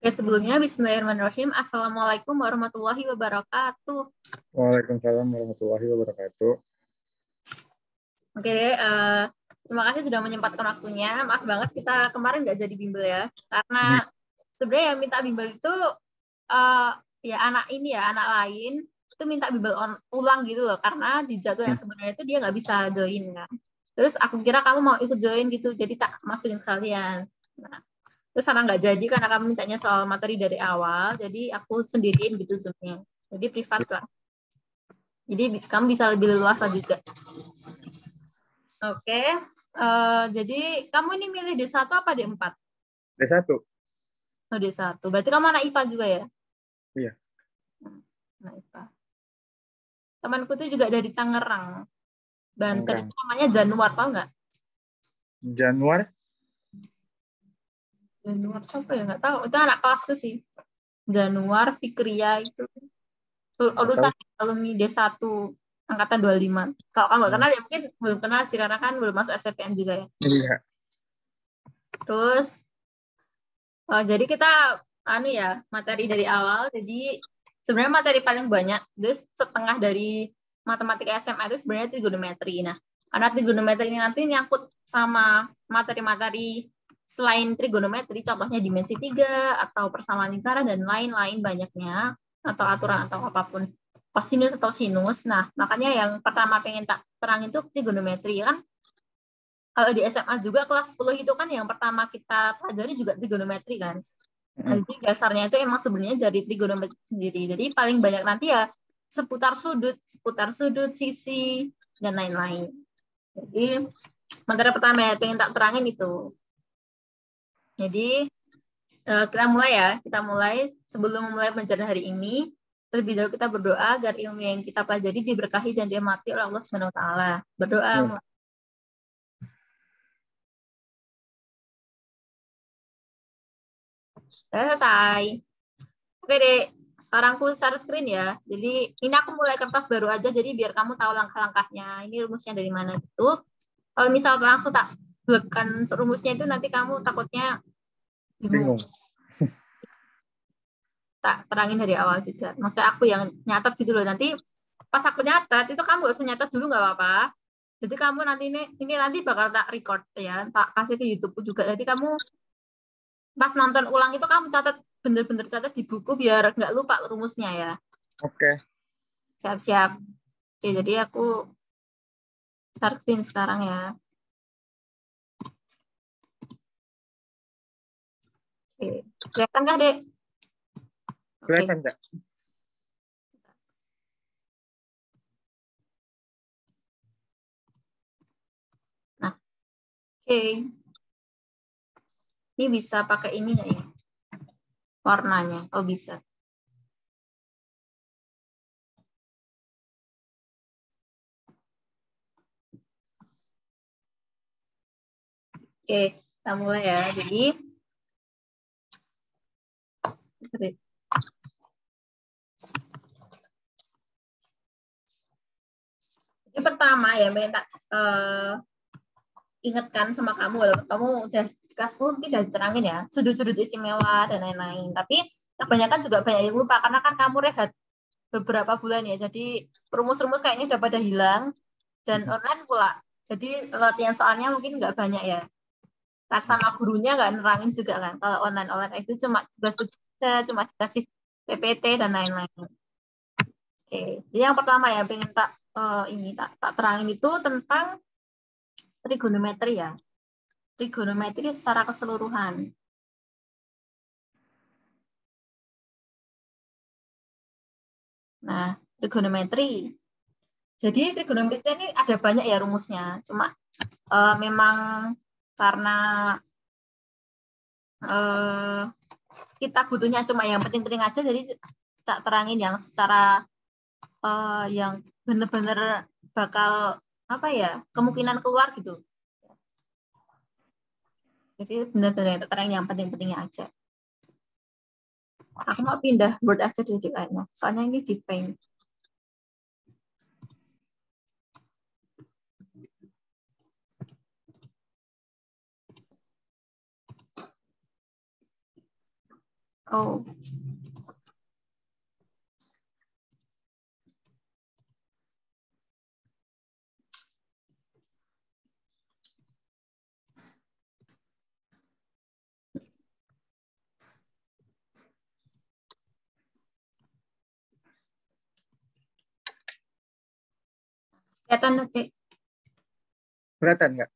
Ya, sebelumnya Bismillahirrahmanirrahim. Assalamualaikum warahmatullahi wabarakatuh. Waalaikumsalam warahmatullahi wabarakatuh. Oke, terima kasih sudah menyempatkan waktunya. Maaf banget kita kemarin nggak jadi bimbel ya, karena sebenarnya yang minta bimbel itu ya anak lain itu minta bimbel ulang gitu loh, karena di jadwal yang sebenarnya itu dia nggak bisa join kan. Terus aku kira kamu mau ikut join gitu, jadi tak masukin sekalian. Nah, terus karena nggak jadi karena kamu mintanya soal materi dari awal, jadi aku sendiriin gitu Zoom-nya. Jadi privat lah. Jadi kamu bisa lebih leluasa juga. Oke. Jadi kamu ini milih D1 apa D4? D1. Oh, D1. Berarti kamu anak IPA juga ya? Iya. Anak IPA. Temanku tuh juga dari Tangerang, Banten. Tangerang. Itu namanya Januar, tau nggak? Januar. Januar siapa ya? Nggak tahu. Itu anak kelasku sih. Januar, Fikria itu. Lulusan alumni D1 angkatan 25. Kalau kamu nggak kenal ya mungkin belum kenal sih, karena kan belum masuk STPN juga ya. Iya. Terus jadi kita materi dari awal. Jadi sebenarnya materi paling banyak, terus setengah dari matematika SMA itu sebenarnya trigonometri. Nah, karena trigonometri ini nanti nyangkut sama materi-materi selain trigonometri, contohnya dimensi 3 atau persamaan lingkaran dan lain-lain banyaknya, atau aturan atau apapun, kosinus atau sinus. Nah, makanya yang pertama pengen tak terang itu trigonometri kan. Kalau di SMA juga kelas 10 itu kan yang pertama kita pelajari juga trigonometri kan. Nah, jadi dasarnya itu emang sebenarnya dari trigonometri sendiri. Jadi paling banyak nanti ya seputar sudut, sisi, dan lain-lain. Jadi materi pertama yang pengen tak terangin itu. Jadi kita mulai ya. Kita mulai sebelum memulai pelajaran hari ini. Terlebih dahulu kita berdoa agar ilmu yang kita pelajari diberkahi dan dirahmati oleh Allah Subhanahu wa taala. Berdoa. Selesai. Oke deh, sekarang aku share screen ya. Jadi ini aku mulai kertas baru aja, jadi biar kamu tahu langkah-langkahnya. Ini rumusnya dari mana gitu. Kalau misal langsung tak buatkan rumusnya itu nanti kamu takutnya bingung. Tak terangin dari awal juga. Maksudnya aku yang nyatet gitu loh. Nanti pas aku nyatet itu kamu gak usah nyatet dulu nggak apa-apa. Jadi kamu nanti ini nanti bakal tak record ya, tak kasih ke YouTube juga. Jadi kamu pas nonton ulang itu kamu catat, bener-bener catat di buku biar nggak lupa rumusnya ya. Oke. Siap-siap. Oke, jadi aku start screen sekarang ya. Oke. Kelihatan nggak, Dek? Oke. Kelihatan nggak? Nah, oke. Ini bisa pakai ini nggak ya? Warnanya. Oh, bisa. Oke, kita mulai ya. Jadi pertama ya, minta ingatkan sama kamu, walaupun kamu udah kelas 10 mungkin udah diterangin ya, sudut-sudut istimewa dan lain-lain. Tapi kebanyakan juga banyak yang lupa, karena kan kamu rehat beberapa bulan ya, jadi rumus-rumus kayaknya udah pada hilang, dan online pula. Jadi latihan soalnya mungkin nggak banyak ya. Karena sama gurunya nggak nerangin juga kan. Kalau online itu cuma tugas-tugas, cuma dikasih PPT dan lain-lain. Oke, jadi yang pertama ya pengen tak terangin itu tentang trigonometri ya. Trigonometri secara keseluruhan. Nah, trigonometri. Jadi trigonometri ini ada banyak ya rumusnya. Cuma memang karena kita butuhnya cuma yang penting-penting aja, jadi tak terangin yang secara yang benar-benar bakal apa ya, kemungkinan keluar gitu. Jadi benar-benar terangin yang penting-pentingnya aja. Aku mau pindah Word aja dulu kayaknya. Soalnya ini di Paint. Oh. Kelihatan nanti. Kelihatan nggak?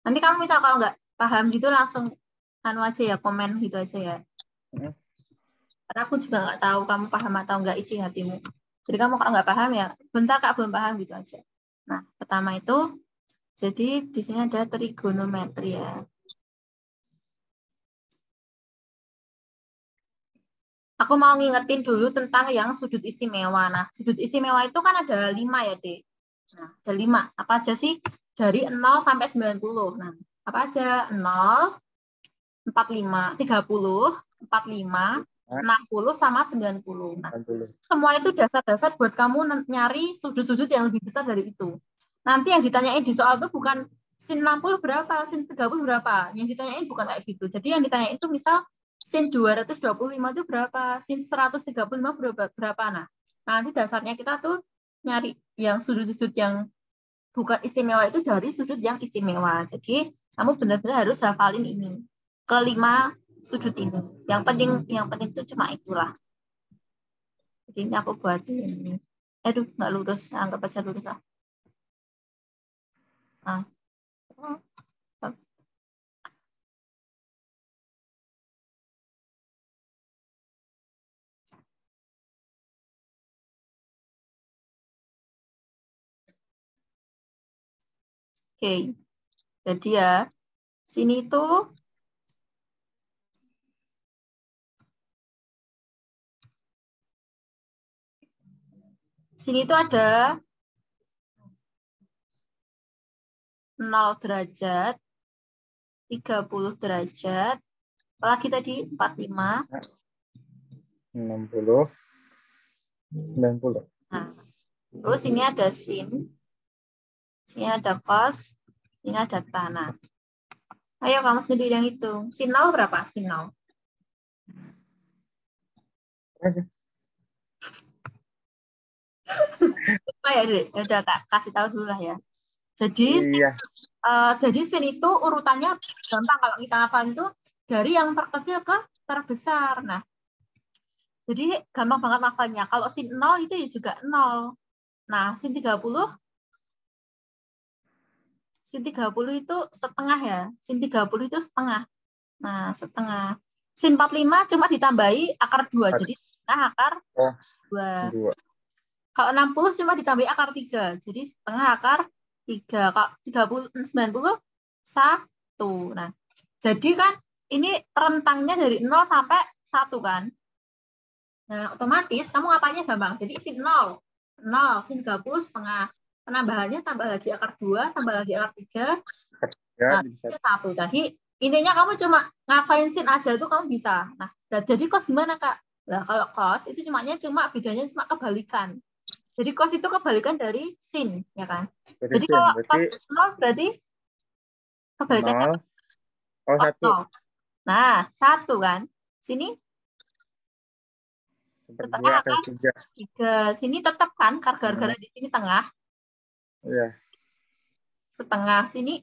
Nanti kamu misal kalau nggak paham gitu langsung anu aja ya, komen gitu aja ya. Karena aku juga nggak tahu kamu paham atau nggak isi hatimu. Jadi kamu kalau nggak paham ya, bentar Kak belum paham gitu aja. Nah, pertama itu, jadi di sini ada trigonometri ya. Aku mau ngingetin dulu tentang yang sudut istimewa. Nah, sudut istimewa itu kan ada 5 ya, Dek. Nah, ada 5. Apa aja sih? Dari 0 sampai 90. Nah, apa aja? 0, 45, 30, 45, 60, sama 90. Nah, semua itu dasar-dasar buat kamu nyari sudut-sudut yang lebih besar dari itu. Nanti yang ditanyain di soal itu bukan sin 60 berapa, sin 30 berapa. Yang ditanyain bukan kayak gitu. Jadi yang ditanyain itu misal sin 225 itu berapa, sin 135 berapa. Nah, nanti dasarnya kita tuh nyari yang sudut-sudut yang bukan istimewa itu dari sudut yang istimewa. Jadi kamu benar-benar harus hafalin ini. Kelima sudut ini. Yang penting itu cuma itulah. Jadi ini aku buat ini. Aduh, nggak lurus. Anggap aja lurus lah. Nah. Oke. Jadi ya, sini tuh ada 0 derajat, 30 derajat, apalagi tadi 45, 60, 90. Nah, terus ini ada sin, sini ada cos, sini ada tan. Ayo kamu sendiri yang hitung. Sin 0 berapa? Sin 0. Ya udah Kak, kasih tahu dulu lah ya. Jadi Iya. sin itu urutannya gampang kalau kita hafal itu dari yang terkecil ke terbesar. Nah, jadi gampang banget hafalnya. Kalau sin 0 itu juga 0. Nah, sin 30 itu setengah ya. Sin 30 itu setengah. Nah, setengah. Sin 45 cuma ditambahi akar 2. Jadi setengah akar 2. Kalau 60 cuma ditambahi akar 3. Jadi setengah akar 3. Kalau 90, 1. Nah, jadi kan ini rentangnya dari 0 sampai 1 kan. Nah, otomatis kamu ngapalnya gampang. Jadi sin 0, sin 30 setengah. Penambahannya tambah lagi akar 2, tambah lagi akar 3. Nah, 1. Jadi intinya kamu cuma ngafalin sin aja itu kamu bisa. Nah, jadi cos gimana, Kak? Nah, kalau cos itu bedanya cuma kebalikan. Jadi cos itu kebalikan dari sin, ya kan? Jadi kalau cos 0 berarti kebalikannya 1. Nah, 1 kan. Sini setengah akar 3. Sini tetap kan, gara-gara di sini tengah. Iya. Setengah, sini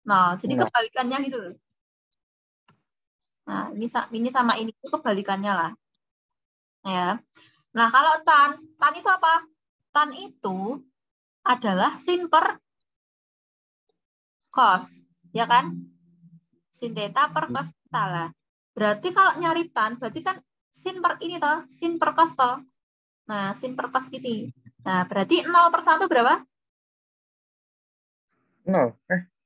0. Jadi kebalikannya gitu. Nah, ini sama ini itu kebalikannya lah. Ya. Nah, kalau tan itu apa? Tan itu adalah sin per cos, ya kan? Sin theta per cos theta lah. Berarti kalau nyari tan, berarti kan sin per ini toh, sin per cos toh. Nah, sin per cos ini. Nah, berarti 0/1 berapa? 0.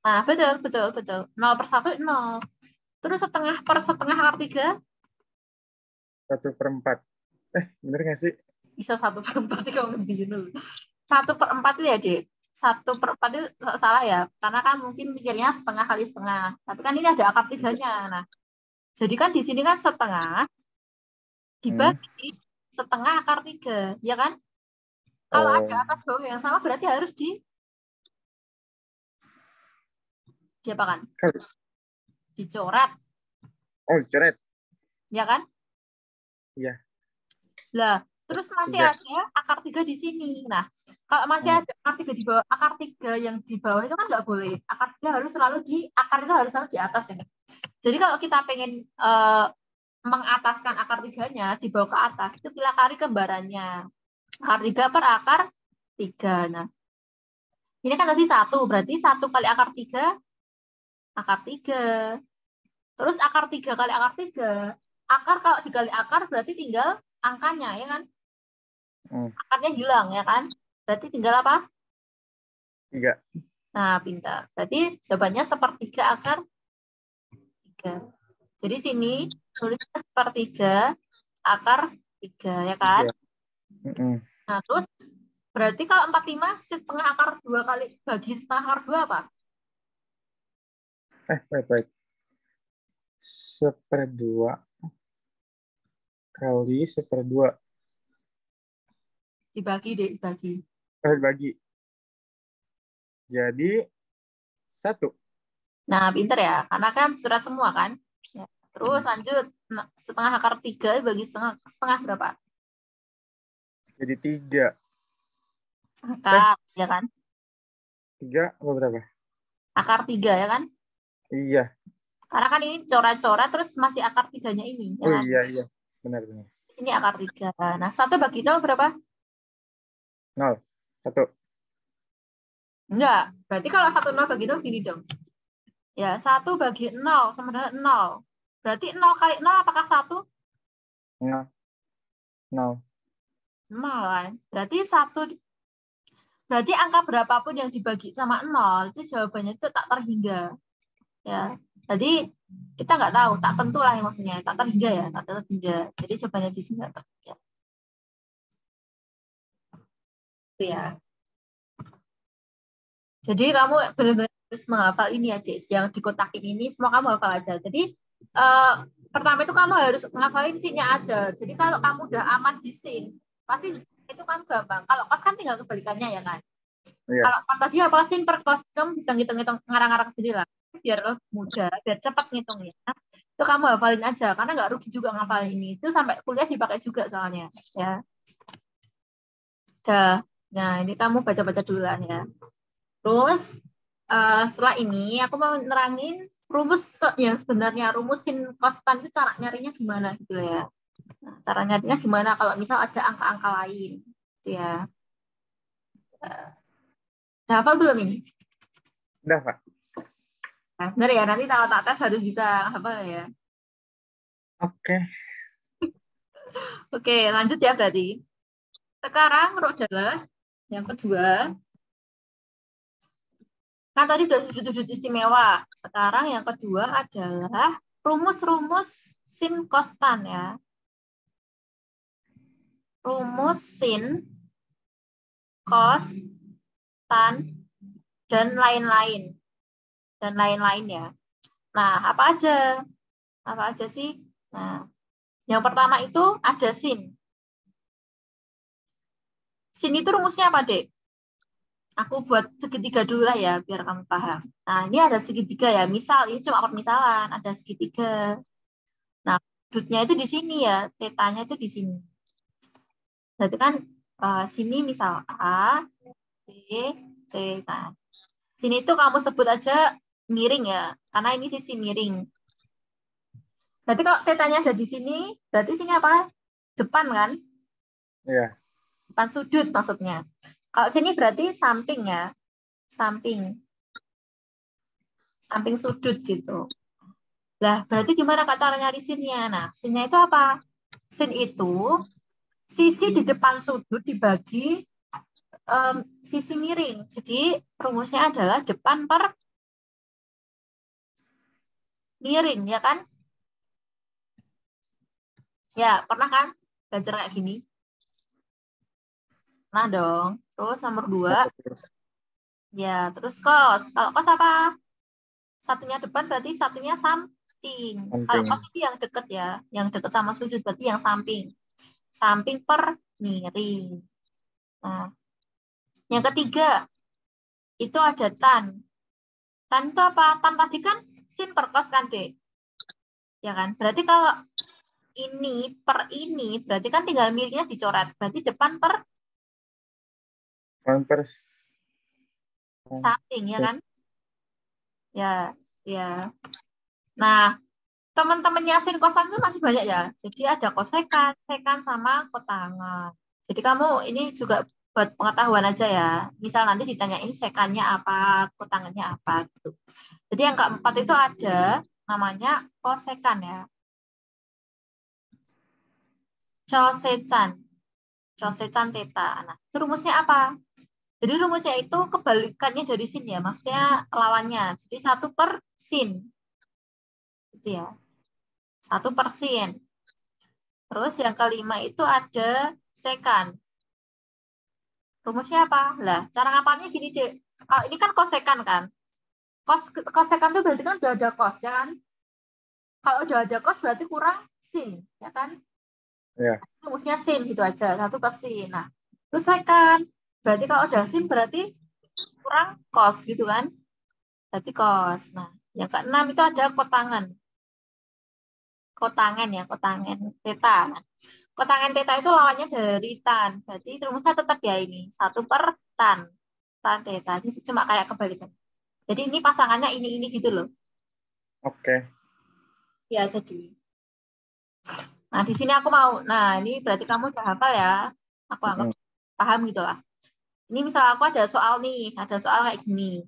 Nah, betul. 0/1 0. Terus setengah per setengah akar 3? 1/4. Bener nggak sih? Bisa 1/4 kamu bingung. 1/4 itu ya, Dek. 1/4 itu salah ya. Karena kan mungkin mikirnya setengah kali setengah. Tapi kan ini ada akar 3-nya. Nah, jadi kan di sini kan setengah dibagi setengah akar 3. Ya kan? Kalau ada atas bawah yang sama berarti harus diapakan? Dicoret. Oh, dicoret. Ya kan? Iya. Lah, terus masih 3. ada akar 3 di sini. Nah, kalau masih ada akar 3 di bawah, akar 3 yang di bawah itu kan nggak boleh. Akar 3 harus selalu akar itu harus selalu di atas ya. Jadi kalau kita pengen mengataskan akar 3-nya, dibawa ke atas, itu kita kali kembarannya. Akar 3 per akar 3. Nah, ini kan tadi 1, berarti 1 kali akar 3, akar 3. Terus akar 3 kali akar 3, akar kalau dikali akar berarti tinggal angkanya, ya kan? Akarnya hilang, ya kan? Berarti tinggal apa? 3. Nah, pintar. Berarti jawabannya 1/3 akar 3. Jadi sini tulisnya 1/3 akar 3, ya kan? 3. Nah, terus berarti kalau 45, setengah akar 2 kali bagi setengah akar 2 apa? Wait. 1/2 kali 1/2. Dibagi. Bagi. Jadi 1. Nah, pinter ya. Karena kan surat semua kan? Ya. Terus lanjut. Nah, setengah akar 3 bagi setengah berapa? Jadi 3. Akar, ya kan? 3 apa berapa? Akar 3, ya kan? Iya. Karena kan ini coret-coret terus masih akar 3-nya ini. Ya Oh kan? iya. Benar. Sini akar 3. Nah, 1 bagi 0 berapa? 0. 1. Enggak. Berarti kalau 1 0 bagi 0 gini dong. Ya, 1 bagi 0 sama dengan 0. Berarti 0 kali 0 apakah 1? 0. 0 kan? Berarti angka berapapun yang dibagi sama 0 itu jawabannya itu tak terhingga. Ya. Jadi kita nggak tahu, tak tentu lah maksudnya, tak terhingga ya, tak terhingga. Jadi jawabannya di sini tak terhingga. Itu ya. Jadi kamu benar-benar harus menghafal ini ya, Des. Yang dikotakin ini semua kamu hafal aja. Jadi pertama itu kamu harus menghafalin scene-nya aja. Jadi kalau kamu udah aman di scene, pasti itu kan gampang. Kalau kos kan tinggal kebalikannya ya kan. Iya. Kalau tadi apa scene per kos, kamu bisa ngitung-ngitung ngarang-ngarang sendiri lah. Biar mudah, biar cepat ngitungnya. Itu kamu hafalin aja, karena nggak rugi juga ngafalin ini. Itu sampai kuliah dipakai juga soalnya. Ya. Udah. Nah, ini kamu baca-baca duluan ya. Terus setelah ini aku mau nerangin rumus yang sebenarnya rumus sin konstan itu cara nyarinya gimana gitu ya. Nah, cara nyarinya gimana kalau misal ada angka-angka lain gitu ya. Nah, hafal belum ini? Udah, Pak. Nah, benar ya, nanti kalau tak tes harus bisa hafal ya. Oke. Oke, lanjut ya berarti. Sekarang adalah yang kedua. Kan tadi sudah sudut-sudut istimewa. Sekarang yang kedua adalah rumus-rumus sin konstan ya. Rumus sin, kos, tan, dan lain-lain. Dan lain-lain ya. Nah, apa aja? Apa aja sih? Nah, yang pertama itu ada sin. Sin itu rumusnya apa, Dek? Aku buat segitiga dulu lah ya, biar kamu paham. Nah, ini ada segitiga ya. Misal, ini cuma permisalan. Ada segitiga. Nah, sudutnya itu di sini ya. Tetanya itu di sini. Berarti kan sini misal A, B, C. Nah, sini tuh kamu sebut aja miring ya. Karena ini sisi miring. Berarti kalau tetanya ada di sini, berarti sini apa? Depan kan? Iya. Depan sudut maksudnya. Kalau sini berarti samping ya. Samping. Samping sudut gitu. Lah, berarti gimana Kak cara nyari sinnya? Nah, sinnya itu apa? Sin itu sisi di depan sudut dibagi sisi miring. Jadi rumusnya adalah depan per miring, ya kan? Ya, pernah kan belajar kayak gini? Pernah dong. Terus nomor 2, ya terus kos. Kalau kos apa? Satunya depan berarti satunya samping. Kalau kos itu yang deket ya, yang deket sama sudut berarti yang samping. Samping per miring. Nah, yang ketiga itu ada tan. Tan itu apa? Tan tadi kan sin per kos kan, Dek? Ya kan? Berarti kalau ini per ini, berarti kan tinggal miliknya dicoret. Berarti depan per Konvers. samping, ya kan? Ya, ya. Nah, teman-temannya sin kosan itu masih banyak ya. Jadi ada kosekan, sekan, sama kotangan. Jadi kamu ini juga buat pengetahuan aja ya. Misal nanti ditanyain sekannya apa, kotangannya apa gitu. Jadi yang keempat itu ada namanya kosekan ya. Cosecan. Cosecan teta. Nah, itu rumusnya apa? Jadi rumusnya itu kebalikannya dari sin ya. Maksudnya lawannya. Jadi 1/sin. Gitu ya. 1/sin. Terus yang kelima itu ada sekan. Rumusnya apa? Lah, cara ngapalnya gini deh. Oh, ini kan kosekan kan? Kosekan itu berarti kan udah ada kos, ya kan? Kalau udah ada kos berarti kurang sin, ya kan? Ya. Rumusnya sin gitu aja, 1/sin. Nah, terus sekan. Berarti kalau udah sin berarti kurang kos gitu kan? Berarti kos. Nah, yang keenam itu ada kotangan. Kotangan ya, kotangan teta. Nah, kotangan teta itu lawannya dari tan. Berarti rumusnya tetap ya ini, 1/tan. Tan teta. Ini cuma kayak kebalikan. Jadi ini pasangannya ini gitu loh. Oke. Ya, jadi. Nah, di sini aku mau. Nah, ini berarti kamu udah hafal ya. Aku anggap paham gitu lah. Ini misal aku ada soal nih. Ada soal kayak gini.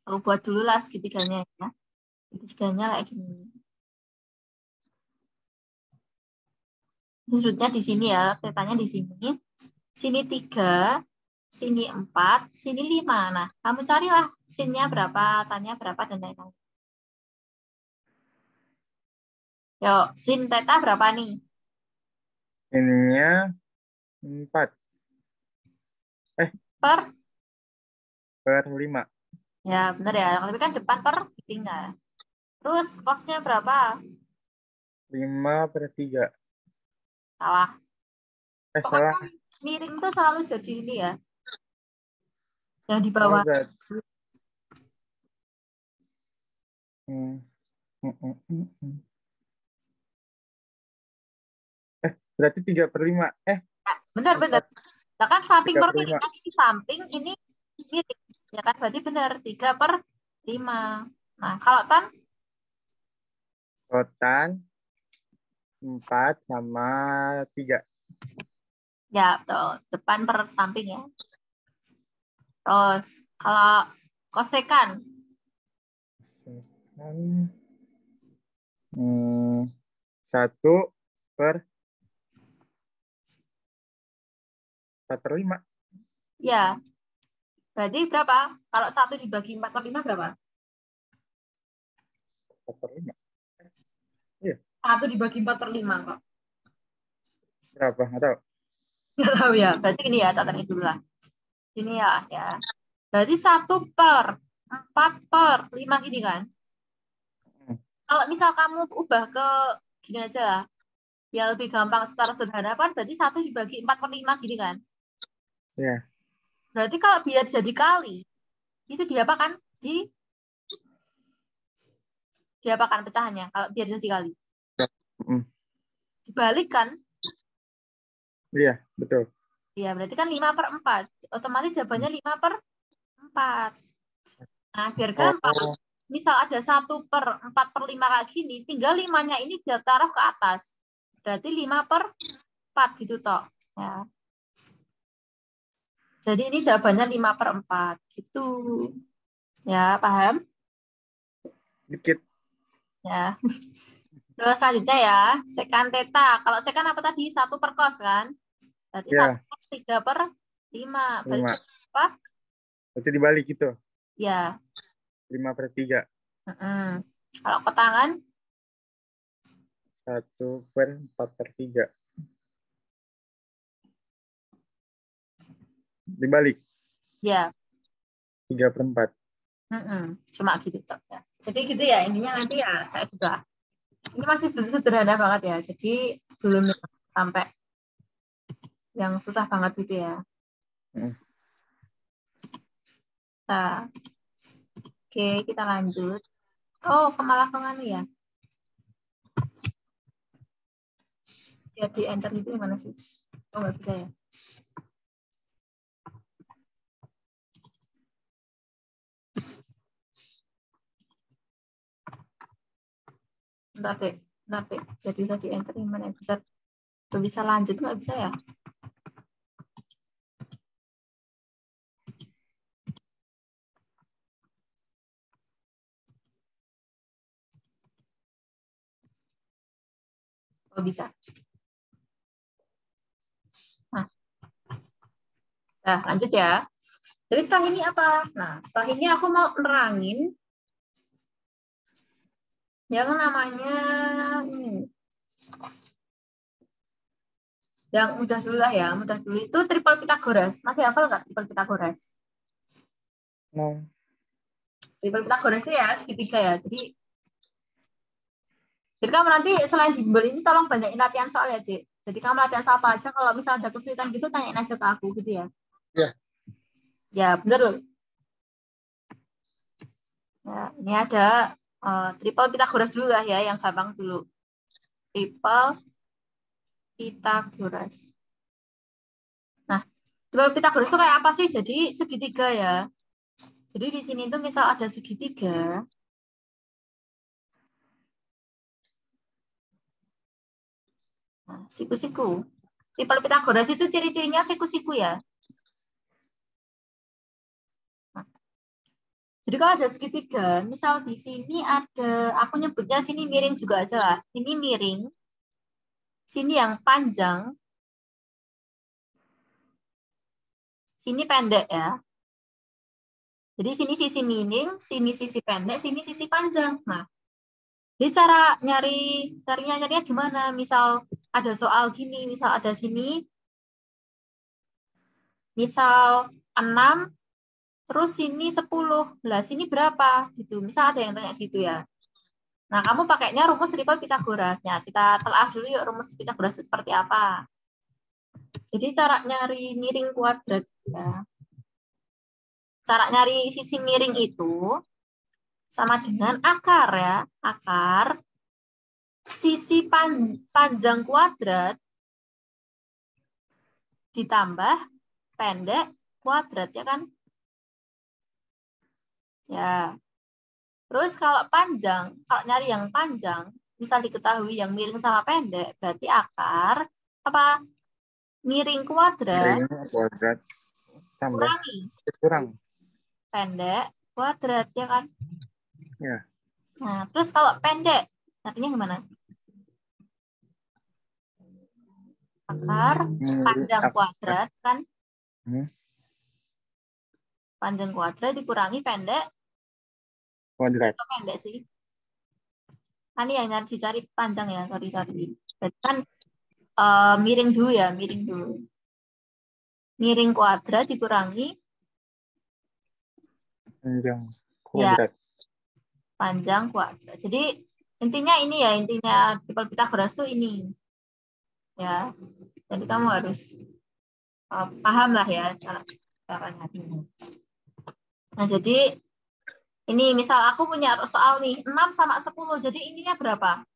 Aku buat dulu lah segitiganya ya. Segitiganya kayak gini. Sudutnya di sini ya. Tetanya di sini. Sini 3. Sini 4. Sini 5. Nah, kamu carilah sinnya berapa, tanya berapa, dan lain-lain. Yuk, sin teta berapa nih? Ininya 4 Per? per 5. Ya, bener ya. Tapi kan depan per tinggal. Terus cosnya berapa? 5/3. Salah. Salah. Pokoknya miring tuh selalu jadi ini ya. Yang di Oh, bawah. berarti. Hmm. Hmm, hmm, hmm, hmm. Berarti 3/5. Bener-bener. 4. Nah, kan samping per miring 3/5. kan ini samping, ini miring. Ya kan berarti bener. 3/5. Nah, kalau tan? Kotan 4 sama 3. Ya, betul. Depan per samping ya. Terus, kalau kosekan? Sekan. 1/4/5. Ya, berarti berapa? Kalau 1 dibagi 4/5 berapa? 4/5. Iya. 1 dibagi 4/5 kok. Berapa? Nggak tahu. Nggak tahu ya. Berarti ini ya, tak dulu lah. Ini ya. Berarti 1/4/5 gini kan? Hmm. Kalau misal kamu ubah ke gini aja lah, ya lebih gampang secara sederhana kan, berarti 1 dibagi 4/5 gini kan? Ya. Berarti kalau biar jadi kali, itu diapakan? Diapakan pecahannya kalau biar jadi kali? Hmm. Dibalik kan? Iya, betul. Ya, berarti kan 5/4. Otomatis jawabannya 5/4. Nah, biar gampang, Oh, misal ada 1/4/5 kayak gini, tinggal 5-nya ini ditaruh ke atas. Berarti 5/4 gitu toh. Ya. Jadi ini jawabannya 5/4 gitu. Ya, paham? dikit. Ya. Terus selanjutnya ya, sekan teta. Kalau sekan apa tadi? 1/cos kan? Berarti 1 Ya, cos 3/5. Berarti 5. apa? Berarti dibalik itu. Ya. 5/3. Kalau kotangan? 1/4/3. Dibalik. Ya. 3/4. Cuma gitu toh. Ya. Jadi gitu ya, intinya nanti ya saya sudah. Ini masih sederhana banget ya. Jadi belum sampai yang susah banget gitu ya. Hmm. Nah, oke, kita lanjut. Oh, malah ke mana ya? Ya di enter itu gimana sih? Oh nggak bisa ya? Bentar deh. Jadi bisa di enter gimana? Bisa lanjut nggak bisa ya? Oh bisa. Nah, lanjut ya. Jadi setelah ini apa? Nah, setelah ini aku mau nerangin yang namanya yang udah dulu lah ya, mudah dulu itu triple Pythagoras. Masih hafal nggak triple Pythagoras? No. Triple Pythagoras itu ya segitiga ya. Jadi kamu nanti selain di bimbel ini tolong banyakin latihan soal ya, Dek. Jadi kamu latihan soal apa aja, kalau misalnya ada kesulitan gitu tanyain aja ke aku gitu ya. Ya. Ya, bener loh. Ya, ini ada triple Pythagoras dulu lah ya, yang gampang dulu. Triple Pythagoras. Nah, triple Pythagoras itu kayak apa sih? Jadi segitiga ya. Jadi di sini tuh misal ada segitiga. Nah, siku-siku. Triple Pythagoras itu ciri-cirinya siku-siku ya. Nah, jadi kalau ada segitiga, misal di sini ada, aku nyebutnya sini miring juga aja lah. Ini miring, sini yang panjang, sini pendek ya. Jadi sini sisi miring, sini sisi pendek, sini sisi panjang. Nah, jadi nyarinya gimana? Misal ada soal gini, misal ada sini, misal 6, terus sini 10. Lah, sini berapa? Gitu. Misal ada yang tanya gitu ya. Nah, kamu pakainya rumus triple Pythagorasnya. Kita telah dulu yuk rumus Pythagoras itu seperti apa. Jadi cara nyari miring kuadrat ya. Cara nyari sisi miring itu sama dengan akar ya. Akar sisi panjang kuadrat ditambah pendek kuadrat ya kan? Ya. Terus kalau nyari yang panjang, misal diketahui yang miring sama pendek, berarti akar apa? Miring kuadrat Miring kuadrat tambah kurangi kurang. pendek kuadrat ya kan? Ya. Nah, terus kalau pendek, artinya gimana? Akar panjang kuadrat kan? Panjang kuadrat dikurangi pendek Kuadrat. pendek sih. Nah, ini yang dicari panjang ya, sorry. Berarti kan miring dulu ya, miring dulu. Miring kuadrat dikurangi Panjang ya kuadrat. panjang kuadrat. Jadi intinya triple Pythagoras itu ini ya. Jadi kamu harus paham lah ya caranya ini. Nah, jadi ini misal aku punya soal nih 6 sama 10. Jadi ininya berapa?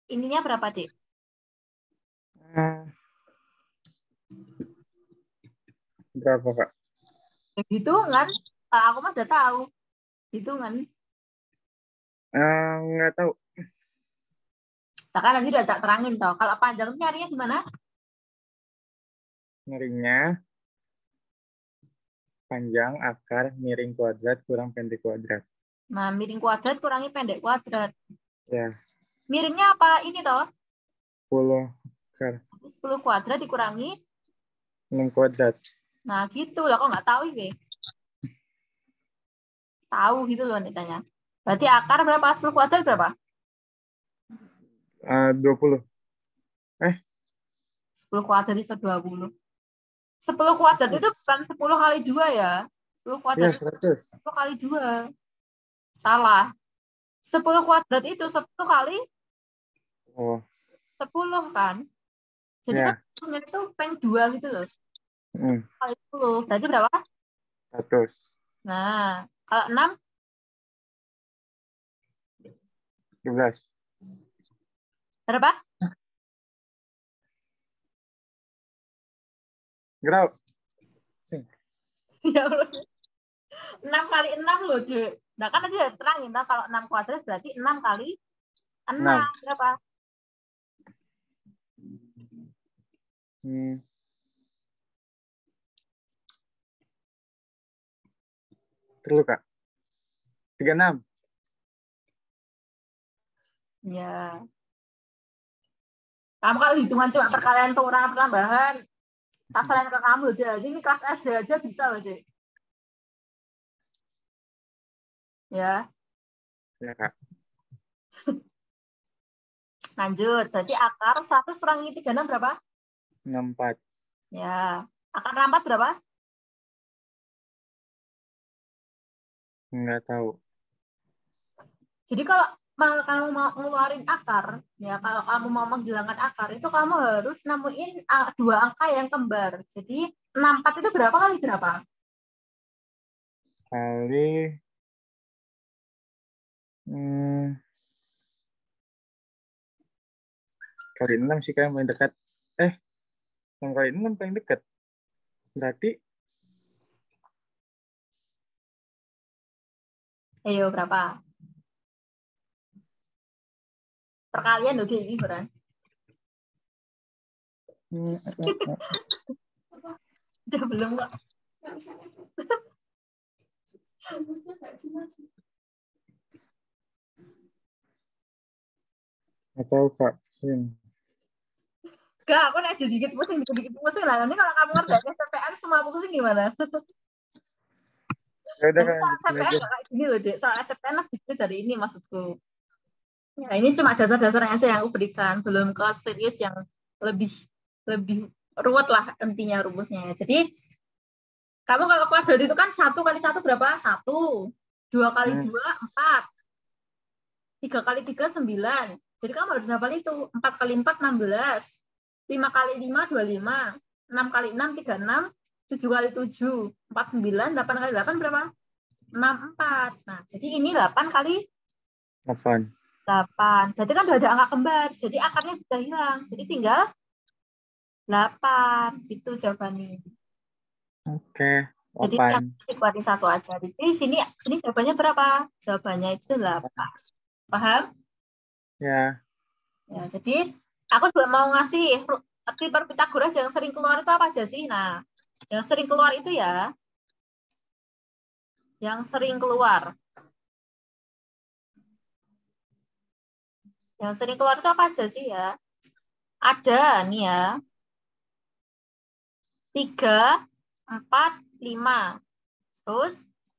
Ininya berapa, Dek? Berapa, Kak? Hitungan. Kalau aku mah udah tahu. Hitungan. Nggak tahu. Bahkan nanti udah tak terangin toh. Kalau panjang itu nyarinya gimana? Nyarinya panjang akar miring kuadrat kurang pendek kuadrat. Nah, miring kuadrat kurangi pendek kuadrat. Ya. Miringnya apa? Ini toh. 10 akar 10 kuadrat dikurangi. 6 kuadrat. Nah, gitu lah. Kok nggak tahu ini? Tahu gitu loh ditanya. Berarti akar berapa? 10 kuadrat berapa? 20. 10 kuadrat bisa 20. 10 kuadrat itu bukan 10 kali 2 ya. 10 kuadrat Ya, itu 100. 10 kali 2. Salah. 10 kuadrat itu 10 kali Oh, 10 kan. Jadi kan ya. itu peng 2 gitu loh. 10 Hmm, kali 10. Berarti berapa? 100. Nah, kalau 6 12. berapa? Gerau. Sing. Ya Allah. 6 kali 6 loh, Dek. Nah, kan tadi udah terangin, nah, kalau 6 kuadrat berarti 6 kali 6. 6. Berapa? Terlalu, Kak. 36. Ya. Kamu kalau hitungan cuma perkalian pengurangan penambahan, sasaran ke kamu, Dek. Ini kelas SD aja bisa loh, Dek. Ya. Ya, Kak. Lanjut. Berarti akar 100 kurangi 36 berapa? 64. Ya. Akar 64 berapa? Enggak tahu. Jadi kalau kamu mau ngeluarin akar, ya kalau kamu mau menghilangkan akar, itu kamu harus nemuin dua angka yang kembar. Jadi 64 itu berapa kali berapa? Kali kali 6 sih kayak paling dekat. 6 kali 6 paling dekat. Berarti Ayo berapa? Perkalian loh ini beran. Udah belum kok. nggak tahu, Kak. Sing. Gak, aku nih dikit pusing lah. Nanti kalau kamu ngerjain SPPN semua pusing gimana? Ya udah, Nanti Kak, soal lanjutin SPPN aja. nggak kayak gini loh, Dek. Soal SPPN lebih sulit dari ini maksudku. Ya, ini cuma dasar-dasarnya aja yang aku berikan, belum ke serius yang lebih lebih ruwet lah intinya rumusnya. Jadi kamu kalau kuadrat itu kan 1 kali 1 berapa? 1. 2 kali 2 4. 3 kali 3 9. Jadi kamu harus hafal itu. 4 kali 4 16. 5 kali 5 25. 6 kali 6 36. 7 kali 7 49. 8 kali 8 berapa? 64. Nah, jadi ini 8 kali 8. 8. Berarti kan udah ada angka kembar. Jadi akarnya sudah hilang. Jadi tinggal 8. Itu jawabannya. Oke, Jadi 8. yang dikeluarin 1 aja. Jadi sini jawabannya berapa? Jawabannya itu 8. Paham? Ya. Ya, jadi aku juga mau ngasih triple Pythagoras yang sering keluar itu apa aja sih? Nah, yang sering keluar itu ya, yang sering keluar. Yang sering keluar itu apa aja sih ya? Ada nih ya. 3, 4, 5. Terus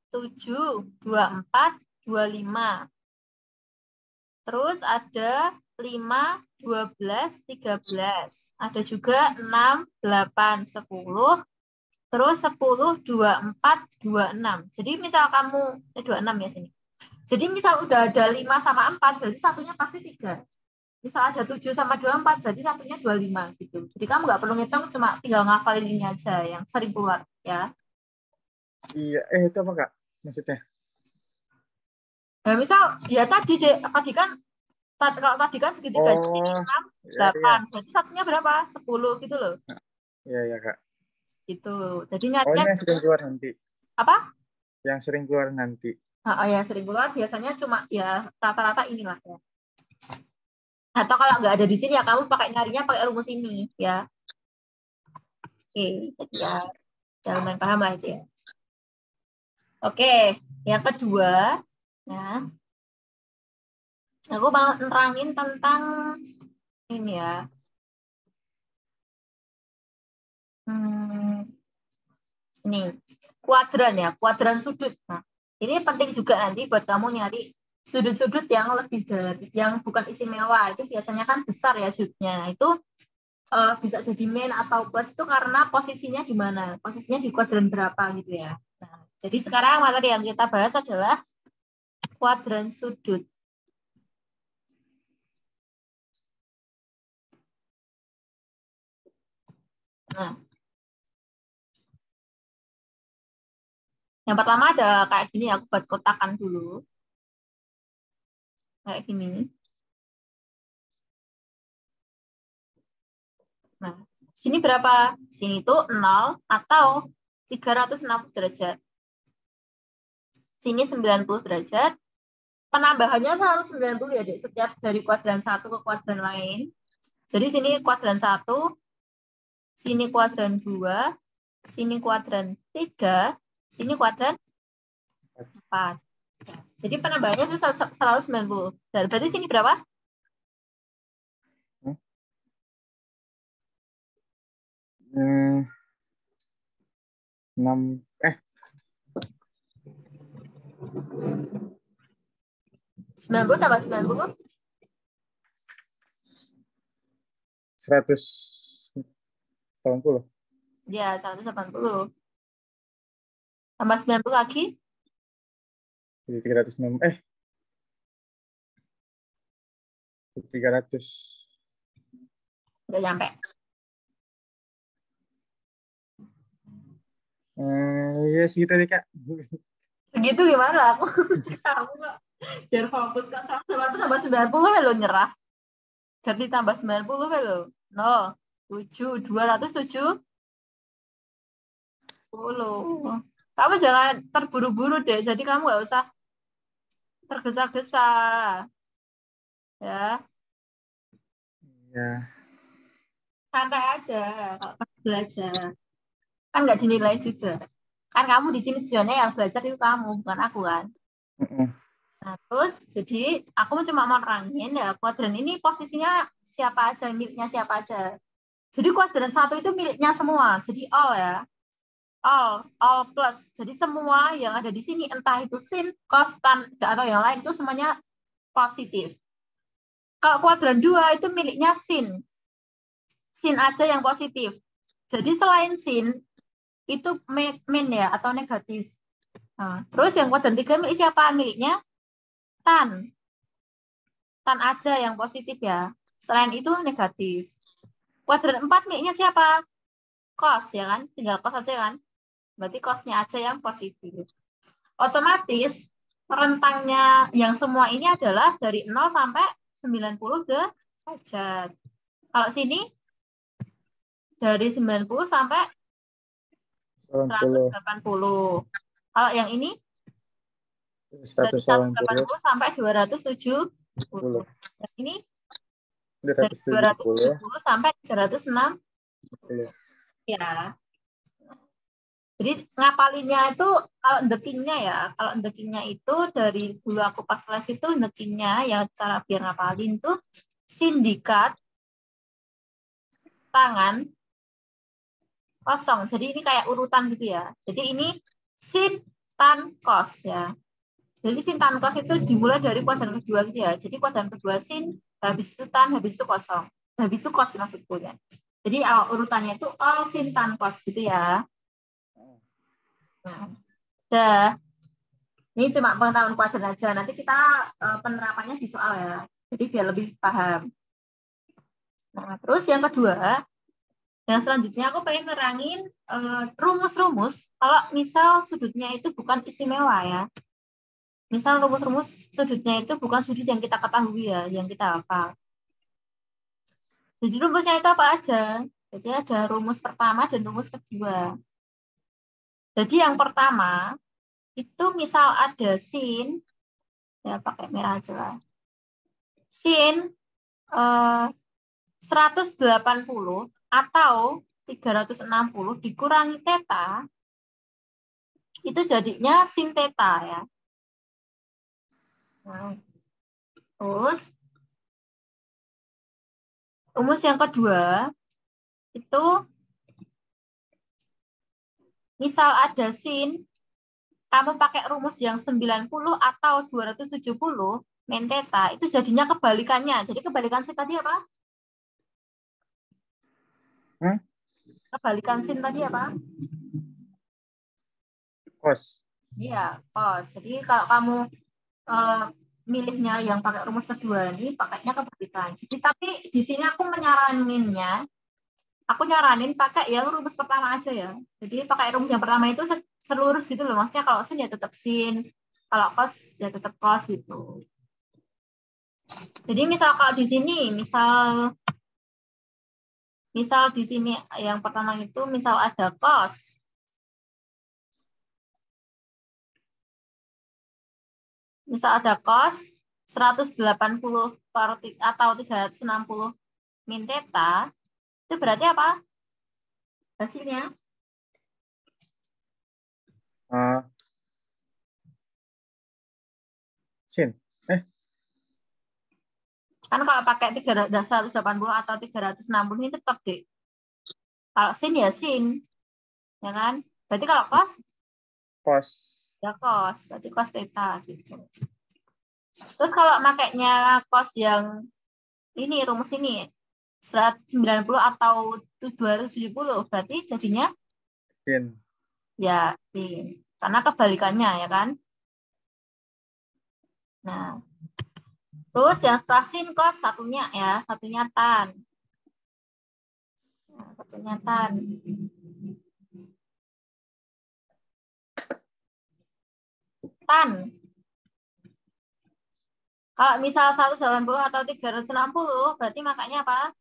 7, 24, 25. Terus ada 5, 12, 13. Ada juga 6, 8, 10. Terus 10, 24, 26. Jadi misal kamu, 26 ya sini. Jadi misal udah ada 5 sama 4, berarti satunya pasti 3. Misal ada 7 sama 24, berarti satunya 25 gitu. Jadi kamu nggak perlu ngitung, cuma tinggal ngafalin ini aja yang sering keluar ya. Iya, itu apa, Kak? Maksudnya? Nah, misal ya tadi kan kalau tadi kan segitiga jadi 6, iya. 8. Berarti satunya berapa? 10 gitu loh. Iya, Kak. Gitu. Jadi Oh, ini nyarinya yang sering keluar nanti. apa? Yang sering keluar nanti. Oh ya, sering keluar biasanya cuma ya rata-rata inilah ya. Atau kalau nggak ada di sini ya kamu nyarinya pakai rumus ini ya. Oke, jadi ya lumayan paham lah itu ya. Oke, yang kedua, ya, aku mau nerangin tentang ini ya. Ini kuadran ya, kuadran sudut. Nah, ini penting juga nanti buat kamu nyari sudut-sudut yang lebih dari, yang bukan istimewa. Itu biasanya kan besar ya sudutnya. Nah, itu bisa jadi min atau plus itu karena posisinya di mana, posisinya di kuadran berapa gitu ya. Nah, jadi sekarang materi yang kita bahas adalah kuadran sudut. Nah, yang pertama ada kayak gini, aku buat kotakan dulu. Kayak gini. Nah, Sini berapa? Sini tuh 0 atau 360 derajat. Sini 90 derajat. Penambahannya harus 90 ya, Dek. Setiap dari kuadran 1 ke kuadran lain. Jadi sini kuadran 1, sini kuadran 2, sini kuadran 3, sini kuadran 4. Jadi penambahannya itu selalu 90. Berarti sini berapa? 6 90 tambah 90? 180. Ya, 180. Tambah 90 lagi? Jadi 306. 300. Nggak nyampe. Ya segitu deh, Kak. Segitu gimana? Aku nggak. Biar fokus ke 180 tambah 90 lo nyerah. Jadi tambah 90 lo. No. 7. 270. Kamu jangan terburu-buru deh. Jadi kamu nggak usah tergesa-gesa. Ya. Ya. Santai aja kalau pas belajar. Kan nggak dinilai juga. Kan kamu di sini tujuannya yang belajar itu kamu, bukan aku kan. Nah, terus jadi aku cuma mau nerangin ya kuadran ini posisinya siapa aja, miliknya siapa aja. Jadi kuadran 1 itu miliknya semua. Jadi all ya. All plus. Jadi semua yang ada di sini entah itu sin, cos, tan atau yang lain itu semuanya positif. Kalau kuadran 2 itu miliknya sin. Sin aja yang positif. Jadi selain sin itu min ya atau negatif. Nah, terus yang kuadran 3 milik siapa? Miliknya tan. Tan aja yang positif ya. Selain itu negatif. Kuadran 4 miliknya siapa? Cos ya kan? Tinggal cos aja kan? Berarti cosnya aja yang positif. Otomatis rentangnya yang semua ini adalah dari 0 sampai 90 derajat. Kalau sini dari 90 sampai 180. Kalau yang ini dari 180 sampai 270. Yang ini dari 270 sampai 360. Ya. Jadi ngapalinnya itu kalau endekingnya ya, kalau endekingnya itu dari dulu aku pas kelas itu endekingnya yang cara biar ngapalin tuh sindikat tangan kosong. Jadi ini kayak urutan gitu ya. Jadi ini sin tan kos ya. Jadi sin tan kos itu dimulai dari kuadran kedua gitu ya. Jadi kuadran kedua sin, habis itu tan, habis itu kosong. Habis itu kos maksudku ya. Jadi urutannya itu all sin tan kos gitu ya. Nah, ini cuma pengetahuan kuadran aja. Nanti kita penerapannya di soal ya. Jadi biar lebih paham. Nah, terus yang kedua, yang selanjutnya aku pengen nerangin rumus-rumus. Kalau misal sudutnya itu bukan istimewa ya. Misal rumus-rumus sudutnya itu bukan sudut yang kita ketahui ya, yang kita hafal. Jadi rumusnya itu apa aja? Jadi ada rumus pertama dan rumus kedua. Jadi yang pertama, itu misal ada sin, ya pakai merah aja lah. Sin 180 atau 360 dikurangi theta, itu jadinya sin theta ya. Nah, terus rumus yang kedua, itu misal ada sin, kamu pakai rumus yang 90 atau 270 min theta, itu jadinya kebalikannya. Jadi kebalikan sin tadi apa? Kebalikan sin tadi apa? Cos. Iya, cos. Jadi kalau kamu milihnya yang pakai rumus kedua ini, pakainya kebalikan. Jadi, tapi di sini aku nyaranin pakai yang rumus pertama aja ya. Jadi pakai rumus yang pertama itu selurus gitu loh. Maksudnya kalau sin ya tetap sin, kalau cos ya tetap cos gitu. Jadi misal kalau di sini, misal Misal di sini yang pertama itu misal ada cos. Misal ada cos 180 atau 360 min theta, itu berarti apa hasilnya? Sin. Kan kalau pakai 180 atau 360 ini tetap deh. Kalau sin ya sin, ya kan? Berarti kalau cos Cos. ya cos, berarti cos theta gitu. Terus kalau makainya cos yang ini rumus ini 190 atau 270 berarti jadinya Sin. ya sin. Karena kebalikannya ya kan? Nah, terus yang setelah sin cos satunya ya, satunya tan. Nah, satunya tan. Tan. Kalau misal 180 atau 360 berarti makanya apa?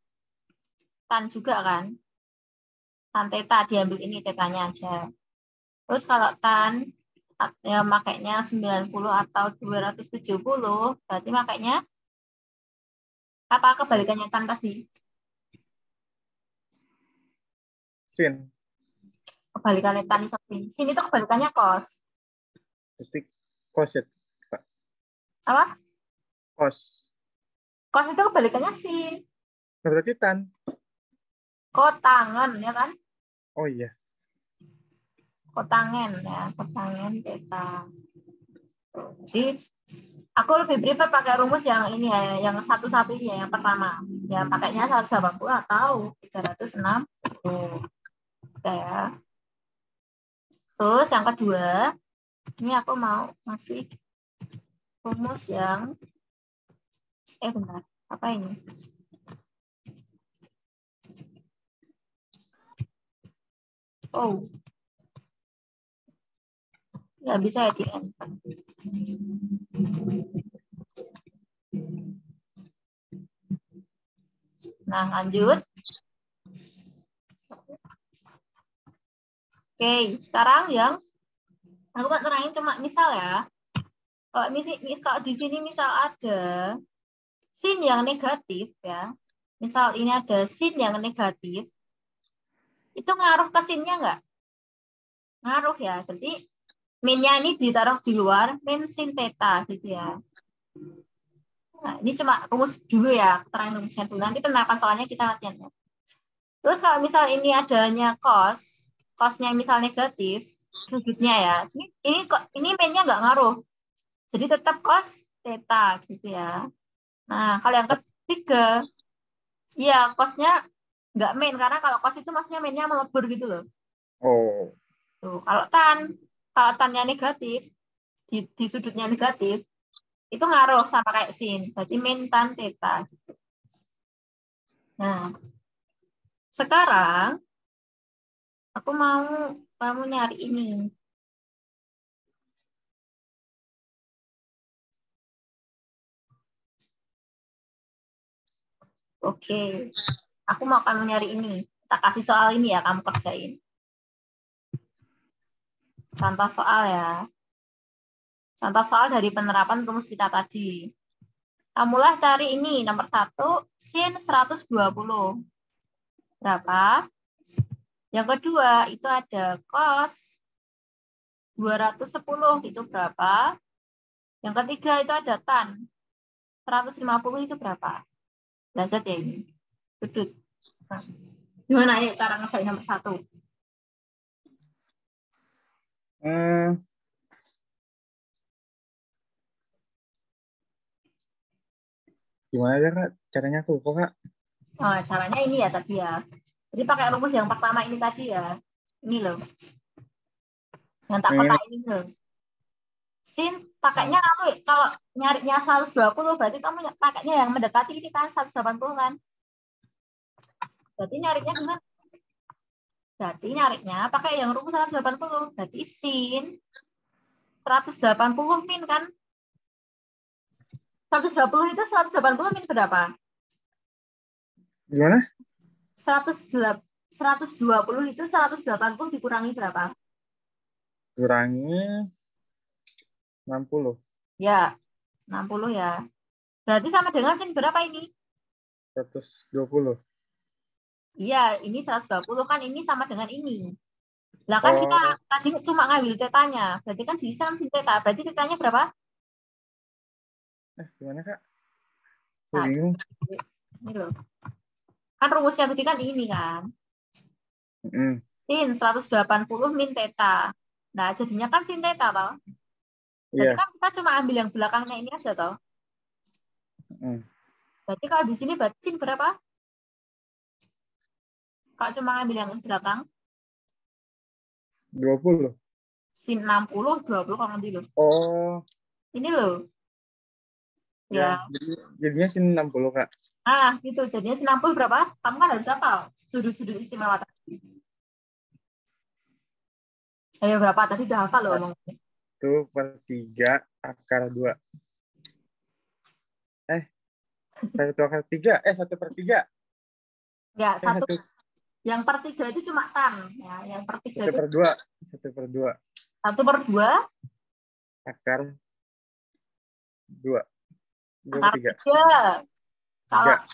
Tan juga kan? Tan theta diambil ini tetanya aja. Terus kalau tan ya makanya 90 atau 270 berarti makanya apa kebalikannya tan tadi? Sin. Kebalikannya tan sin. Sin itu kebalikannya cos. Berarti cos ya, Kak. Apa? Cos. Cos itu kebalikannya sin. Berarti tan. Kotangan ya kan? Oh iya. Kotangan ya, kotangan theta. Jadi aku lebih prefer pakai rumus yang ini ya, yang satu-satunya yang pertama. Ya pakainya 180 atau 360. Oke ya. Terus yang kedua, ini aku mau ngasih rumus yang benar. Apa ini? Oh. Ya bisa ya di enter. Nah, lanjut. Oke, sekarang yang aku mau terangin cuma misal ya. Kalau di sini misal ada sin yang negatif ya. Misal ini ada sin yang negatif. Itu ngaruh ke sinnya nggak? Ngaruh ya. Jadi minnya ini ditaruh di luar, min sin theta gitu ya. Nah, ini cuma rumus dulu ya, terang rumusnya dulu. Nanti penerapan soalnya kita latihan ya. Terus kalau misal ini adanya cosnya misal negatif, sudutnya ya. Ini minnya nggak ngaruh. Jadi tetap cos theta gitu ya. Nah, kalau yang ketiga, ya cosnya nggak min karena kalau cos itu maksudnya minnya melebur gitu loh. Oh. Tuh, kalau tannya negatif, di sudutnya negatif, itu ngaruh sama kayak sin. Berarti min tan theta. Nah, sekarang aku mau kamu nyari ini. Oke, aku mau kamu nyari ini. Kita kasih soal ini ya, kamu kerjain. Contoh soal ya. Contoh soal dari penerapan rumus kita tadi. Kamulah cari ini, nomor 1, sin 120. Berapa? Yang kedua, itu ada cos 210, itu berapa? Yang ketiga, itu ada tan 150, itu berapa? Belajar ya ini. Sudut. Nah, gimana ya cara ngerjain nomor 1? Gimana aja, Kak? Caranya aku lupa, Kak. Oh, caranya ini ya tadi ya. Jadi pakai rumus yang pertama ini tadi ya. Ini loh. Yang tak kotak ini loh. Sin pakainya kamu kalau nyarinya 120 berarti kamu pakainya yang mendekati ini kan 180 kan. Berarti nyarinya gimana? Berarti nyarinya pakai yang rumus 180. Berarti sin 180 min kan. 120 itu 180 min berapa? Gimana? 120 itu 180 dikurangi berapa? Kurangi 60. Ya, 60 ya. Berarti sama dengan sin berapa ini? 120. Iya, ini 120 kan ini sama dengan ini. Lah kan kita Oh, tadi cuma ngambil tetanya. Berarti kan sisa kan sin teta. Berarti tetanya berapa? gimana Kak? Gue Nah, bingung. ini loh. Kan rumusnya tadi kan ini kan. Mm-mm. Sin 180 min teta. Nah, jadinya kan sin teta toh. Berarti Iya. kan kita cuma ambil yang belakangnya ini aja toh. Mm. Berarti kalau di sini berarti sin berapa? Kalau cuma ambil yang belakang, 20. sin 60, 20 kalau nanti loh. Oh, Ini loh. ya. Ya. Jadinya sini 60 Kak. Ah, gitu. Jadinya sin 60 berapa? Kamu kan harus hafal. Sudut-sudut istimewa tadi. Ayo berapa? Tadi udah hafal loh ngomongnya. 1/3 akar 2. 1/3. 1/3. Ya, satu. 1. Yang per 3 itu cuma tan. Ya, yang per 3 itu 1/2. 1/2 1/2 akar 2. akar 23. 3. Kalau 3.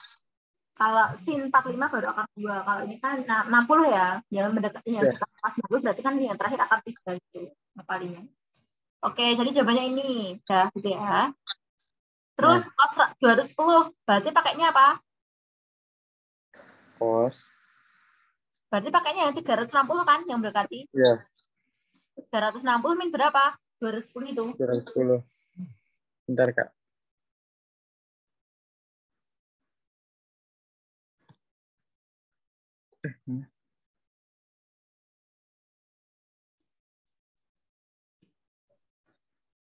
kalau sin 45 baru akar 2. Kalau ini kan 60 ya. Yang mendekati yang Ya. setelah pas 60 berarti kan yang terakhir akar 3 gitu. Ngapalinya. Oke, jadi jawabannya ini. Udah gitu ya. Terus Nah, cos 210. Berarti pakainya apa? cos. Berarti pakainya yang 360 kan yang mendekati. Ya, 360 min berapa? 210 itu. 210. Bentar Kak.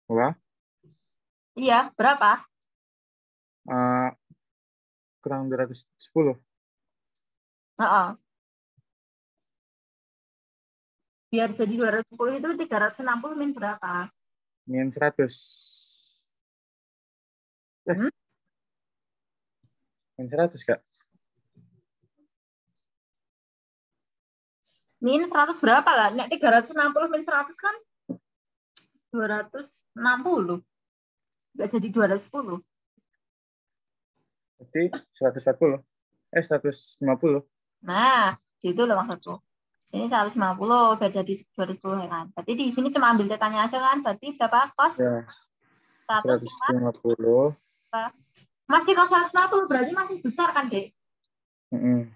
Wah, Iya, berapa? uh, kurang 210. Heeh. Biar jadi 210 itu 360 min berapa? Min 100. Hmm? Min 100 Kak. Min 100 berapa lah? Nek 360 min 100 kan 260. Nggak jadi 210. Berarti 140. 150. Nah, gitu loh maksudku. Sini 150 biar jadi 210 ya kan. Berarti di sini cuma ambil tetanya aja kan. Berarti berapa kos? Ya, 105. 150. Masih kos 150 berarti masih besar kan, Dek? Mm-mm.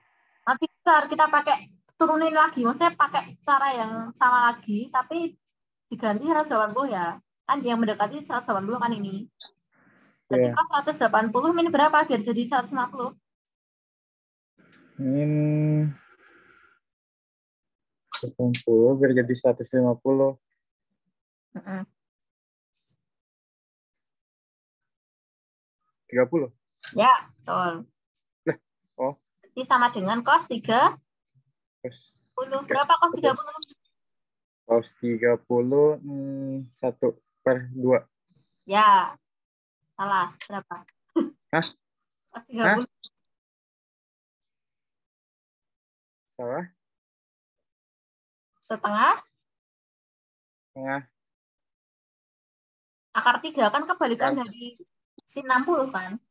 Masih besar. Kita pakai turunin lagi. Maksudnya pakai cara yang sama lagi, tapi diganti 180 ya. Kan yang mendekati 180 kan ini. Berarti Ya, kos 180 min berapa biar jadi 150? min 160 biar jadi 150. Heeh. 30. Ya, betul. Oh, Jadi sama dengan kos 30. terus Berapa kos 30? cos 30. 1/2. Ya, salah. Berapa? Hah? Kos Hah? 30 Salah? setengah Tengah. akar 3 kan kebalikan Akar. dari sin 60 kan?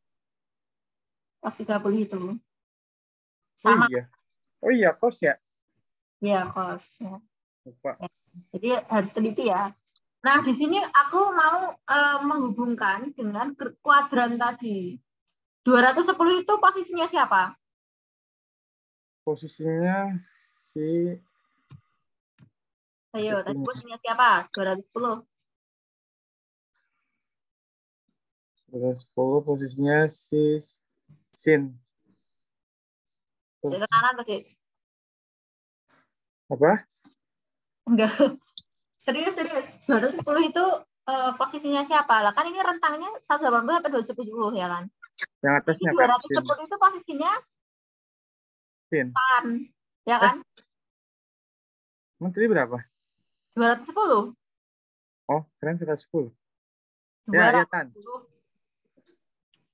Kos 30 itu. Oh Sama iya. Oh iya, cos ya. ya kos. Ya. Lupa. Jadi harus teliti ya. Nah, di sini aku mau menghubungkan dengan kuadran tadi. 210 itu posisinya siapa? Posisinya si Ayo, tadi itunya. posisinya siapa? 210. 10 posisinya si sin. Saya Terus kanan tadi. apa? Enggak. Serius, serius. 210 itu posisinya siapa? Lah kan ini rentangnya 180 sampai 270 ya kan? Yang Jadi atasnya Kak, sin. 210 itu posisinya Sin. pan, ya kan? Emang tadi berapa? 210. Oh, keren 110. Ya, ya tan. 210.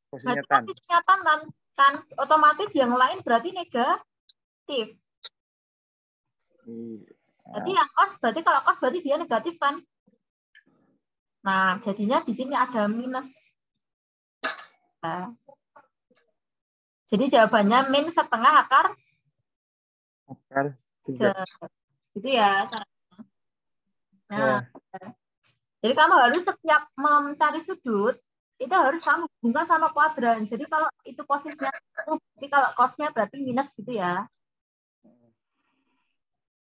Posisinya Berarti tan. posisinya tan kan? Kan otomatis yang lain berarti negatif. positif. Iya. Jadi yang cos berarti kalau cos berarti dia negatif kan? Nah, jadinya di sini ada minus. Nah, jadi jawabannya min setengah akar Akar 3. gitu ya. Nah, Ya. jadi kamu harus setiap mencari sudut itu harus kamu hubungkan sama kuadran. Jadi kalau itu posisinya, tapi kalau cosnya berarti minus gitu ya.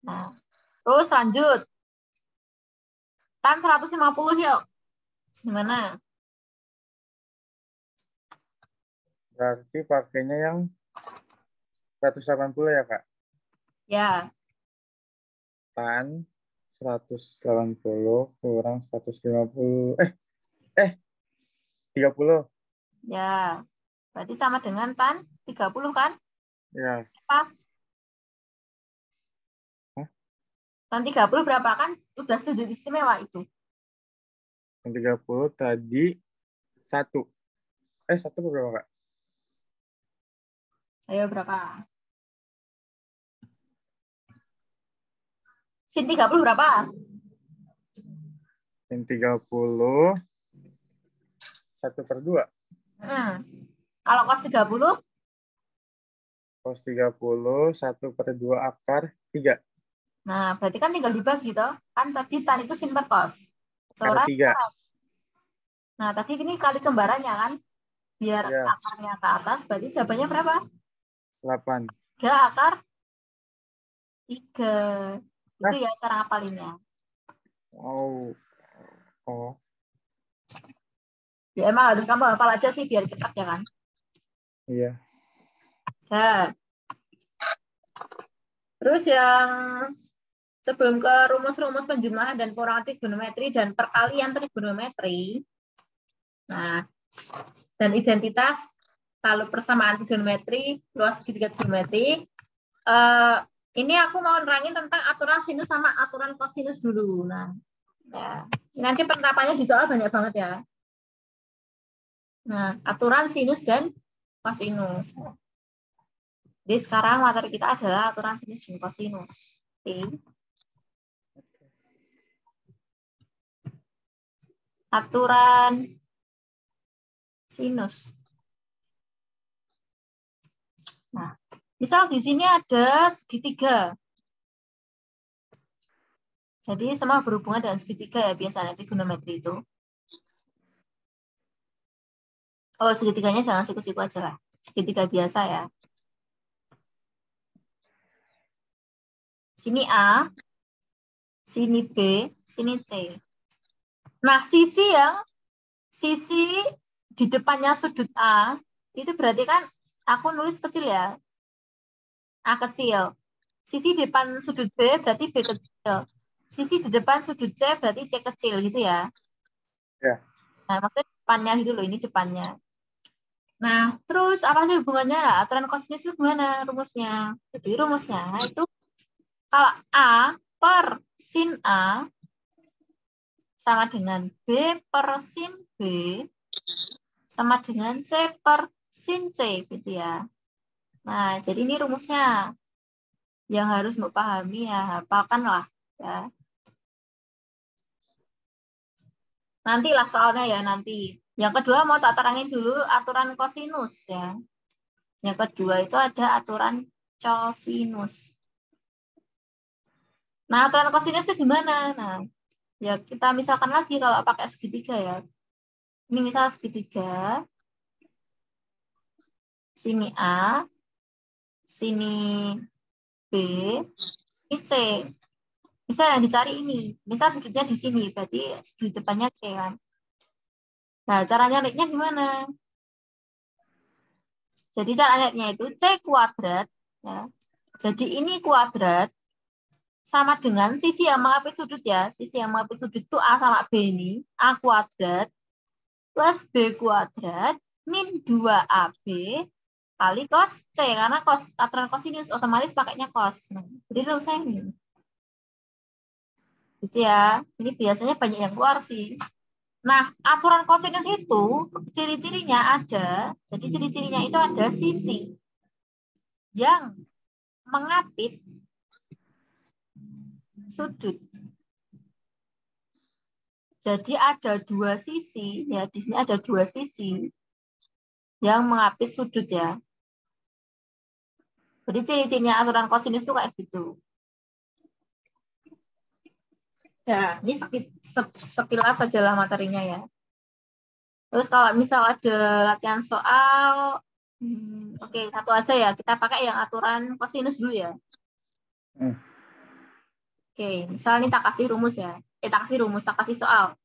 Nah, terus lanjut. Tan 150 yuk. Gimana? Berarti pakainya yang 180 ya, Kak? Ya, Tan 180 kurang 150. 30. ya. Berarti sama dengan tan 30 kan? Ya. Apa? Hah? Tan 30 berapa kan? Udah sudut istimewa itu. Yang 30 tadi 1. 1 berapa, Kak? Ayo berapa? Sin 30 berapa? Yang 30 1/2. Kalau cos 30? Cos 30 1/2 akar 3. Nah, berarti kan tinggal dibagi toh. Kan tadi tan itu sin per cos. Akar Seorang. 3. Nah, tadi ini kali kembarannya kan. Biar Ya. akarnya ke atas, berarti jawabannya berapa? 8. 3 akar 3. Itu Nah. ya cara ngapalinnya. Oh. Ya emang harus kamu hafal aja sih biar cepat ya kan. Iya. Nah, terus yang sebelum ke rumus-rumus penjumlahan dan pengurangan trigonometri dan perkalian trigonometri. Nah, dan identitas lalu persamaan trigonometri, luas segitiga trigonometri. Ini aku mau nerangin tentang aturan sinus sama aturan kosinus dulu. Nah, ya. Nanti penerapannya di soal banyak banget ya. Nah, aturan sinus dan kosinus. Jadi sekarang materi kita adalah aturan sinus dan kosinus. Oke. Aturan sinus. Nah, misal di sini ada segitiga. Jadi semua berhubungan dengan segitiga ya biasanya trigonometri itu. Oh, segitiganya jangan siku-siku aja lah. Segitiga biasa ya. Sini A, sini B, sini C. Nah, sisi di depannya sudut A, itu berarti kan aku nulis kecil ya. A kecil. Sisi di depan sudut B berarti B kecil. Sisi di depan sudut C berarti C kecil gitu ya. Ya. Nah, maksudnya depannya gitu loh, ini depannya. Nah, terus apa sih hubungannya? Nah, aturan kosinus itu gimana rumusnya? Jadi rumusnya itu kalau A per sin A sama dengan B per sin B sama dengan C per sin C gitu ya. Nah, jadi ini rumusnya yang harus mau pahami ya, hafalkanlah ya. Nantilah soalnya ya nanti. Yang kedua mau tak terangin dulu aturan kosinus ya. Yang kedua itu ada aturan cosinus. Nah, aturan kosinus itu gimana? Nah, ya kita misalkan lagi kalau pakai segitiga ya. Ini misal segitiga. Sini A, sini B, ini C. Misal yang dicari ini. Misal sudutnya di sini, berarti di depannya C kan. Nah, cara nyarinya gimana? Jadi cara nyarinya itu C kuadrat. Ya. Jadi ini kuadrat sama dengan sisi yang mengapit sudut ya. Sisi yang mengapit sudut itu A sama B ini. A kuadrat plus B kuadrat min 2AB kali cos C. Karena aturan kosinus otomatis pakainya cos. Nah, jadi rumusnya ini. Gitu ya. Ini biasanya banyak yang keluar sih. Nah, aturan kosinus itu ciri-cirinya ada. Jadi ciri-cirinya itu ada sisi yang mengapit sudut. Jadi ada dua sisi, ya di sini ada dua sisi yang mengapit sudut ya. Jadi ciri-cirinya aturan kosinus itu kayak gitu. Ya, ini sekilas sajalah materinya ya. Terus kalau misal ada latihan soal, oke, satu aja ya. Kita pakai yang aturan kosinus dulu ya. Oke, misalnya ini tak kasih rumus ya. Tak kasih soal.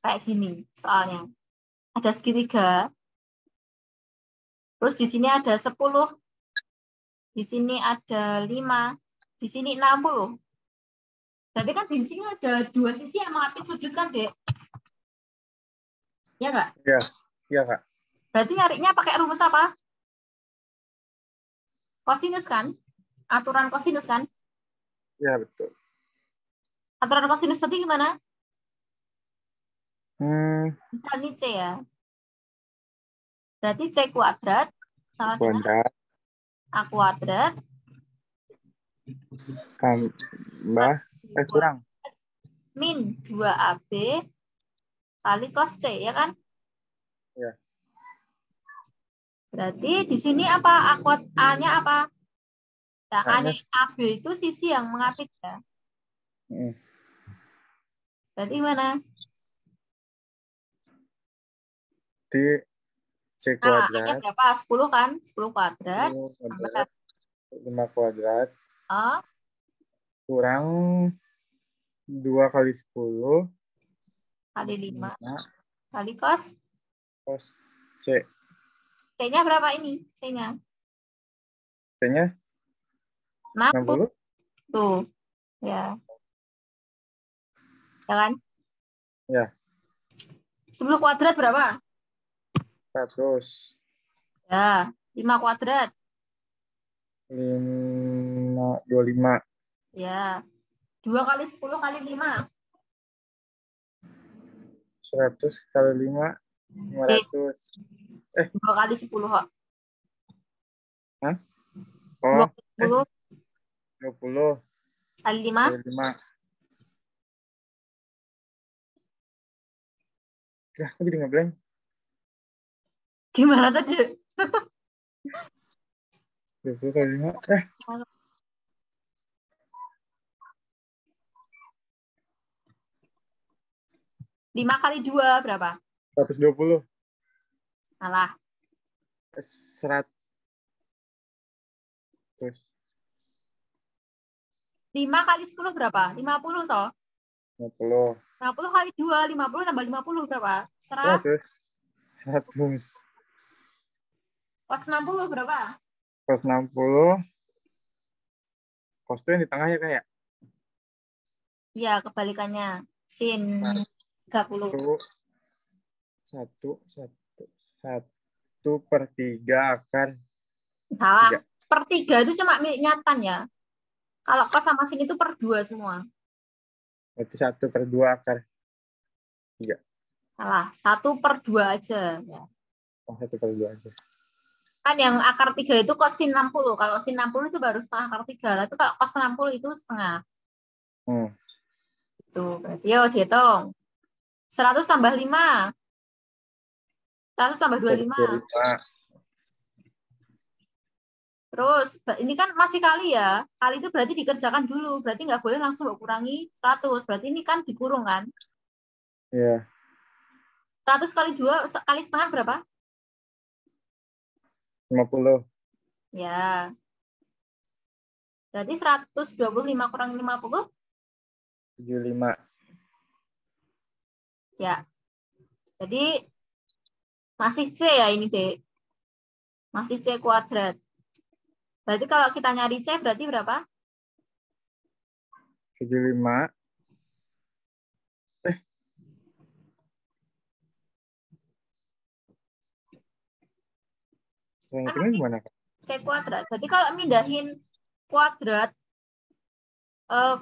Kayak gini soalnya. Ada segitiga. Terus di sini ada 10. Di sini ada 5. Di sini 60. Berarti kan di sini ada dua sisi yang mengapit sudut kan, Dek? Ya nggak? Iya, Kak. Berarti nyarinya pakai rumus apa? Kosinus kan? Aturan kosinus kan? Iya, betul. Aturan kosinus tadi gimana? Misal ini C ya. Berarti C kuadrat sama dengan A kuadrat tambah kurang min 2AB kali cos C, ya kan? Ya. Berarti di sini apa? A-nya apa? Nah, A-nya AB itu sisi yang mengapit ya. Berarti mana? Di C kuadrat. A-nya berapa? 10 kan? 10 kuadrat. 5 kuadrat. Oh. Kurang 2 kali 10 kali 5 kali cos C. C-nya berapa ini? C-nya? C-nya 60. Tuh. Ya. Ya kan? Ya. 10 kuadrat berapa? 100. Ya. 5 kuadrat? 25. Ya. 2 kali 10 kali 5. 100 kali 5, 500. 2 kali 10 kok. Hah? Oh, 20 kali 5. Ya, aku jadi ngeblank. Gimana tadi? 20 kali 5. 5 kali 2 berapa? 120. Salah. 100. 5 kali 10 berapa? 50 toh? 50. 50 kali 2, 50 tambah 50 berapa? 100. 100. Cos 60 berapa? Cos 60. Cos itu yang di tengah ya, kayak? Iya, kebalikannya. Sin 30. 1/3 akar. Salah. 3. Per 3 itu cuma nyatan ya. Kalau cos sama sin itu per 2 semua. Berarti 1/2 akar 3. Salah. 1/2 aja. Ya. Oh, 1/2 aja. Kan yang akar 3 itu cos sin 60. Kalau sin 60 itu baru setengah akar 3. Tapi kalau cos 60 itu setengah. Itu berarti yuk dihitung. 100 tambah 5. 100 tambah 25. Terus, ini kan masih kali ya. Kali itu berarti dikerjakan dulu. Berarti nggak boleh langsung kurangi 100. Berarti ini kan dikurung kan? Iya. 100 kali 2, kali setengah berapa? 50. Ya. Berarti 125 kurang 50? 75. Ya. Jadi, masih C ya ini, D. Masih C kuadrat. Berarti kalau kita nyari C berarti berapa? 75. Yang hitungnya gimana, Kak? C kuadrat. Jadi kalau mindahin kuadrat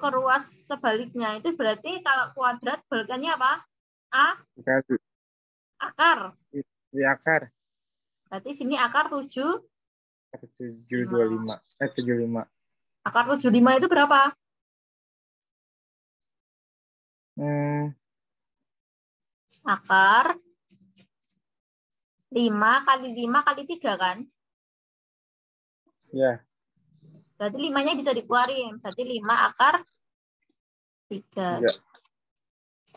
ke ruas sebaliknya itu berarti kalau kuadrat balikannya apa? Akar. Di akar. Berarti sini akar 7 Akar 725. 75. Akar 75 itu berapa? Akar 5 kali 5 kali 3 kan? Ya. Berarti 5-nya bisa dikeluarin. Berarti 5 akar 3. Ya.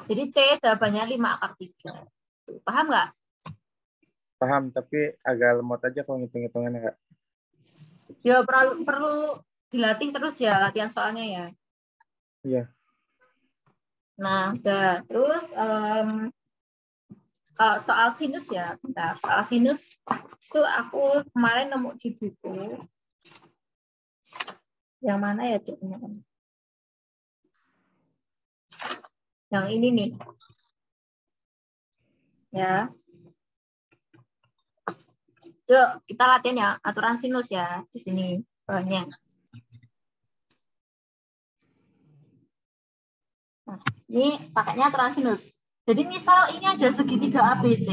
Jadi C jawabannya 5 akar 3. Paham nggak? Paham, tapi agak lemot aja kalau ngitung-hitungannya, Kak. Ya perlu dilatih terus ya latihan soalnya ya. Iya. Nah, udah. Terus kalau soal sinus ya, bentar. Soal sinus itu aku kemarin nemu di buku. Yang mana ya, Cuk? Yang ini nih. Ya. Yuk, kita latihan ya aturan sinus ya di sini banyak. Nah, ini pakainya aturan sinus. Jadi misal ini ada segitiga ABC,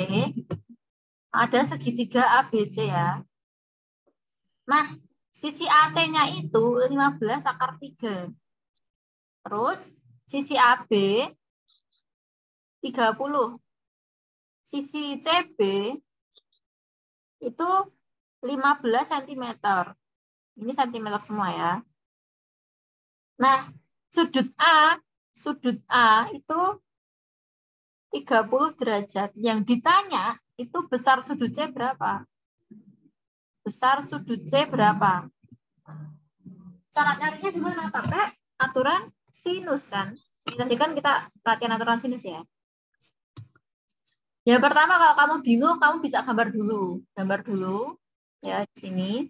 ada segitiga ABC ya. Nah, sisi AC-nya itu 15 akar 3. Terus sisi AB 30. Sisi CB itu 15 cm. Ini cm semua ya. Nah, sudut A itu 30 derajat. Yang ditanya itu besar sudut C berapa? Besar sudut C berapa? Cara nyarinya gimana? Pakai aturan sinus kan? Nanti kan kita latihan aturan sinus ya. Ya pertama kalau kamu bingung, kamu bisa gambar dulu. Gambar dulu ya di sini.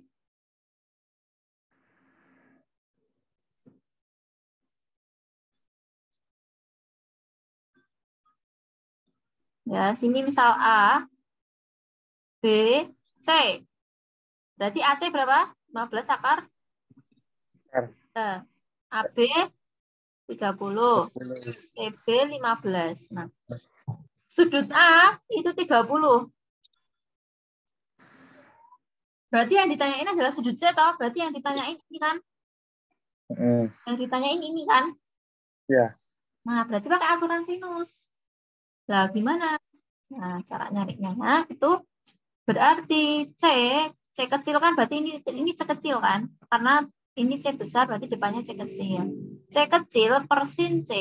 Ya, sini misal A, B, C. Berarti AC berapa? 15 akar? AB 30, CB 15. Nah, sudut A itu 30. Berarti yang ditanyain adalah sudut C toh? Berarti yang ditanyain ini kan? Yang ditanyain ini kan? Ya. Nah, berarti pakai aturan sinus. Lah, gimana? Nah, cara nyarinya itu berarti C kecil kan berarti ini C kecil kan? Karena ini C besar berarti depannya C kecil. C kecil per sin C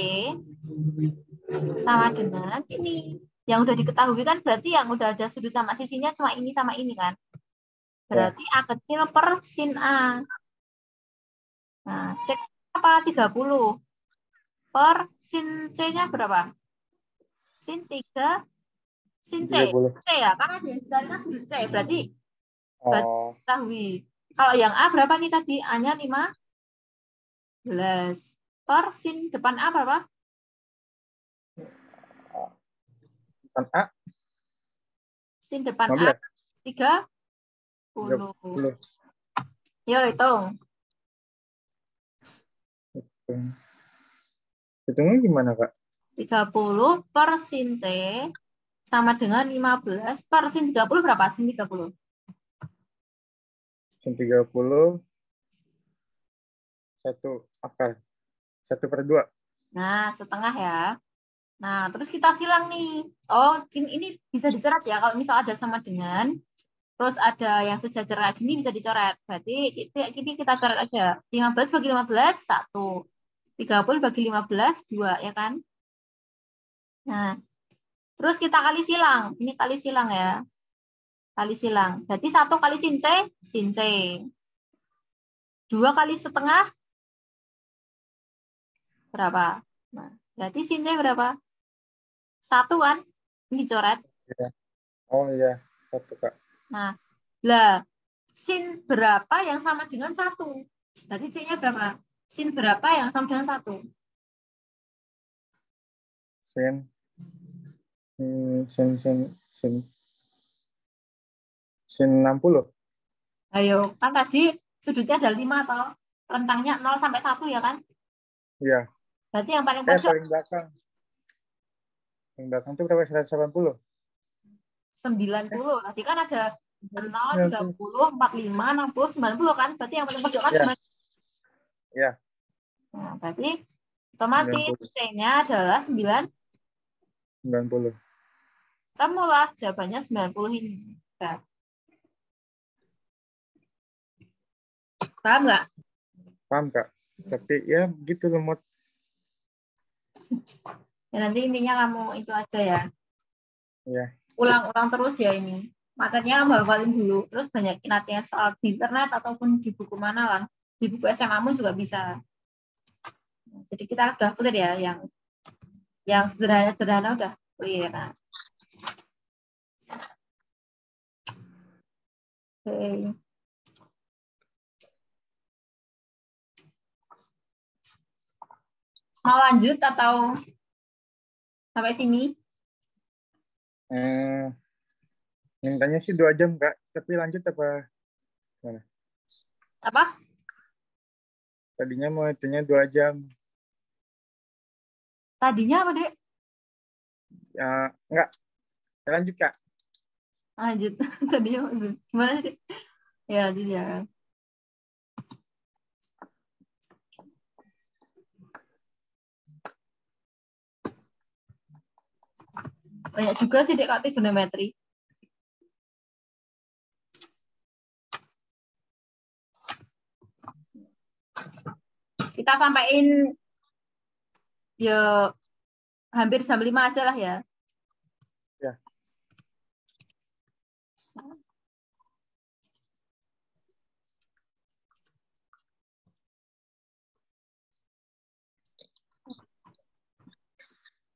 sama dengan ini. Yang udah diketahui kan berarti yang udah ada sudut sama sisinya cuma ini sama ini kan? Berarti A kecil per sin A. Nah, C apa? 30. Per sin C-nya berapa? Sin 3, sin C. 30. C ya, karena dia dicarikan sudut C. Berarti ketahui. Kalau yang A berapa nih tadi? A-nya 15. Per sin depan A berapa? Depan A? Sin depan 15. A 30. Yuk, hitung. Hitungnya gimana, Kak? 30 per sin C sama dengan 15 per sin 30 berapa? Sin 30. Sin 30 1 akar 1/2. Nah, setengah ya. Nah, terus kita silang nih. Oh, ini bisa dicoret ya. Kalau misal ada sama dengan, terus ada yang sejajar kayak gini bisa dicoret. Berarti kita coret aja. 15 bagi 15, 1. 30 bagi 15, 2, ya kan? Nah, terus kita kali silang. Ini kali silang ya. Kali silang. Berarti 1 kali sin C, sin C. 2 kali setengah, berapa? Nah, berarti sin C berapa? 1 kan? Ini coret. Ya. Oh iya, 1, Kak. Nah, lah, sin berapa yang sama dengan 1? Berarti C-nya berapa? Sin berapa yang sama dengan 1? Sin 60. Ayo, kan tadi sudutnya ada 5 toh. Rentangnya 0 sampai 1 ya kan? Iya. Berarti yang paling pojok Paling belakang. Yang belakang itu berapa? 180? 90. Tadi kan ada 0, 30, 45, 60, 90 kan? Berarti yang paling pojok kan Ya. 90. Ya. Nah, berarti otomatis 90. C-nya adalah 90. Temulah jawabannya 90 ini. Nah, paham nggak? Paham, Kak? Tapi ya begitu lemot. Ya, nanti intinya kamu itu aja ya. Ya. Ulang-ulang terus ya ini. Materinya kamu hafalin dulu. Terus banyakin latihan soal di internet ataupun di buku mana lah. Di buku SMA-mu juga bisa. Jadi kita udah clear ya. Yang sederhana-sederhana udah clear. Nah. Oke. Mau lanjut atau sampai sini? Mintanya sih 2 jam, Kak. Tapi lanjut apa? Mana? Apa? Tadinya mau itunya 2 jam. Tadinya apa, Dek? Ya, enggak. Lanjut, Kak. Lanjut. Tadinya maksud. Gimana sih? Ya, lanjut ya. Banyak juga sih Dek trigonometri. Kita sampaiin ya hampir jam 5 aja lah ya. Ya.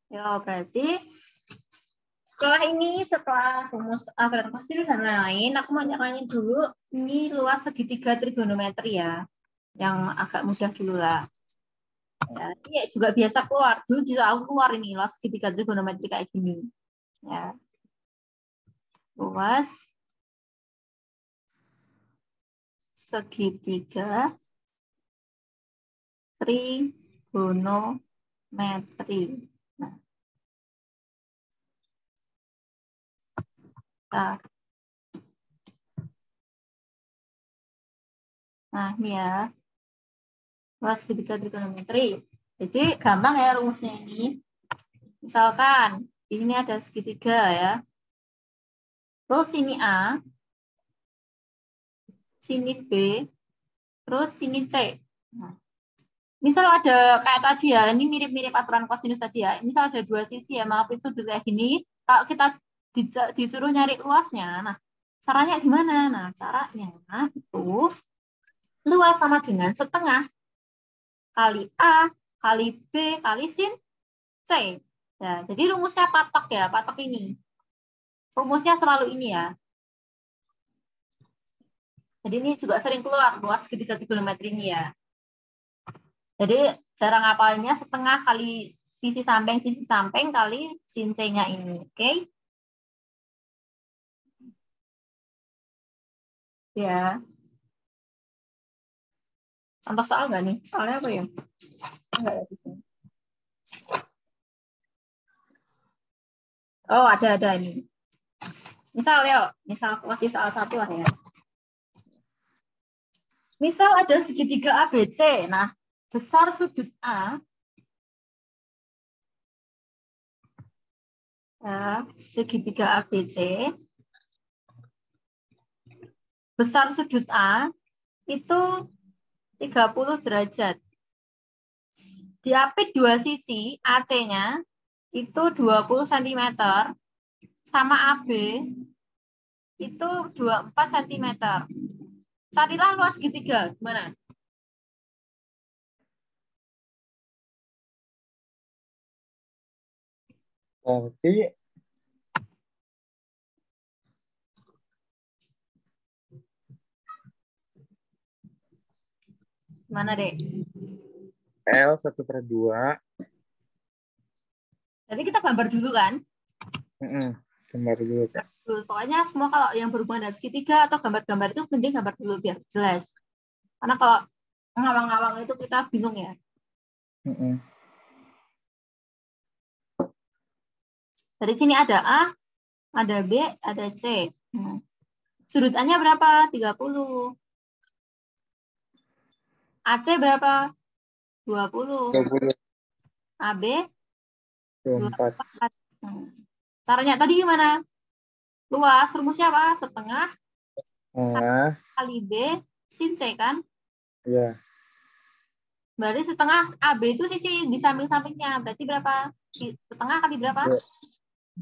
Ya, berarti setelah rumus aliran kosinus dan lain-lain, aku mau nyaranin dulu ini luas segitiga trigonometri ya. Yang agak mudah dulu lah. Ya, ini juga biasa keluar. Dulu juga aku keluar ini luas segitiga trigonometri kayak gini. Ya. Luas segitiga trigonometri. Nah, ini ya. Luas segitiga trigonometri. Jadi gampang ya rumusnya ini. Misalkan di sini ada segitiga ya. Terus sini A, sini B, terus sini C. Nah, misal ada kayak tadi ya, ini mirip-mirip aturan kosinus tadi ya. Misal ada 2 sisi ya, maaf itu kayak gini. Kalau kita disuruh nyari luasnya, nah caranya gimana? Nah caranya itu luas sama dengan setengah kali A kali B kali sin C. Ya, jadi rumusnya patok ya, patok ini. Rumusnya selalu ini ya. Jadi ini juga sering keluar luas segitiga trigonometri ini ya. Jadi cara ngapalnya setengah kali sisi samping kali sin C-nya ini. Oke? Ya. Contoh soal nggak nih? Soalnya apa ya? Enggak ada di sini. Oh, ada ini. Misal ya, misal aku kasih soal 1 lah ya. Misal ada segitiga ABC. Nah, besar sudut A ya, segitiga ABC. Besar sudut A itu 30 derajat. Diapit 2 sisi AC-nya itu 20 cm sama AB itu 24 cm. Carilah luas segitiga. Gimana? Berarti Gimana, Dek? L 1/2. Jadi kita gambar dulu kan? Gambar dulu, Kak. Pokoknya semua kalau yang berhubungan dengan segitiga atau gambar-gambar itu penting gambar dulu biar jelas. Karena kalau ngawang-ngawang itu kita bingung ya. Dari sini ada A, ada B, ada C. Sudutannya berapa? 30. AC berapa? 20. 20. AB 24. 24. Caranya tadi gimana? Luas, rumusnya apa? Setengah Nah, kali B sin C kan? ya. Berarti setengah AB itu sisi di samping-sampingnya. Berarti berapa? Setengah kali berapa?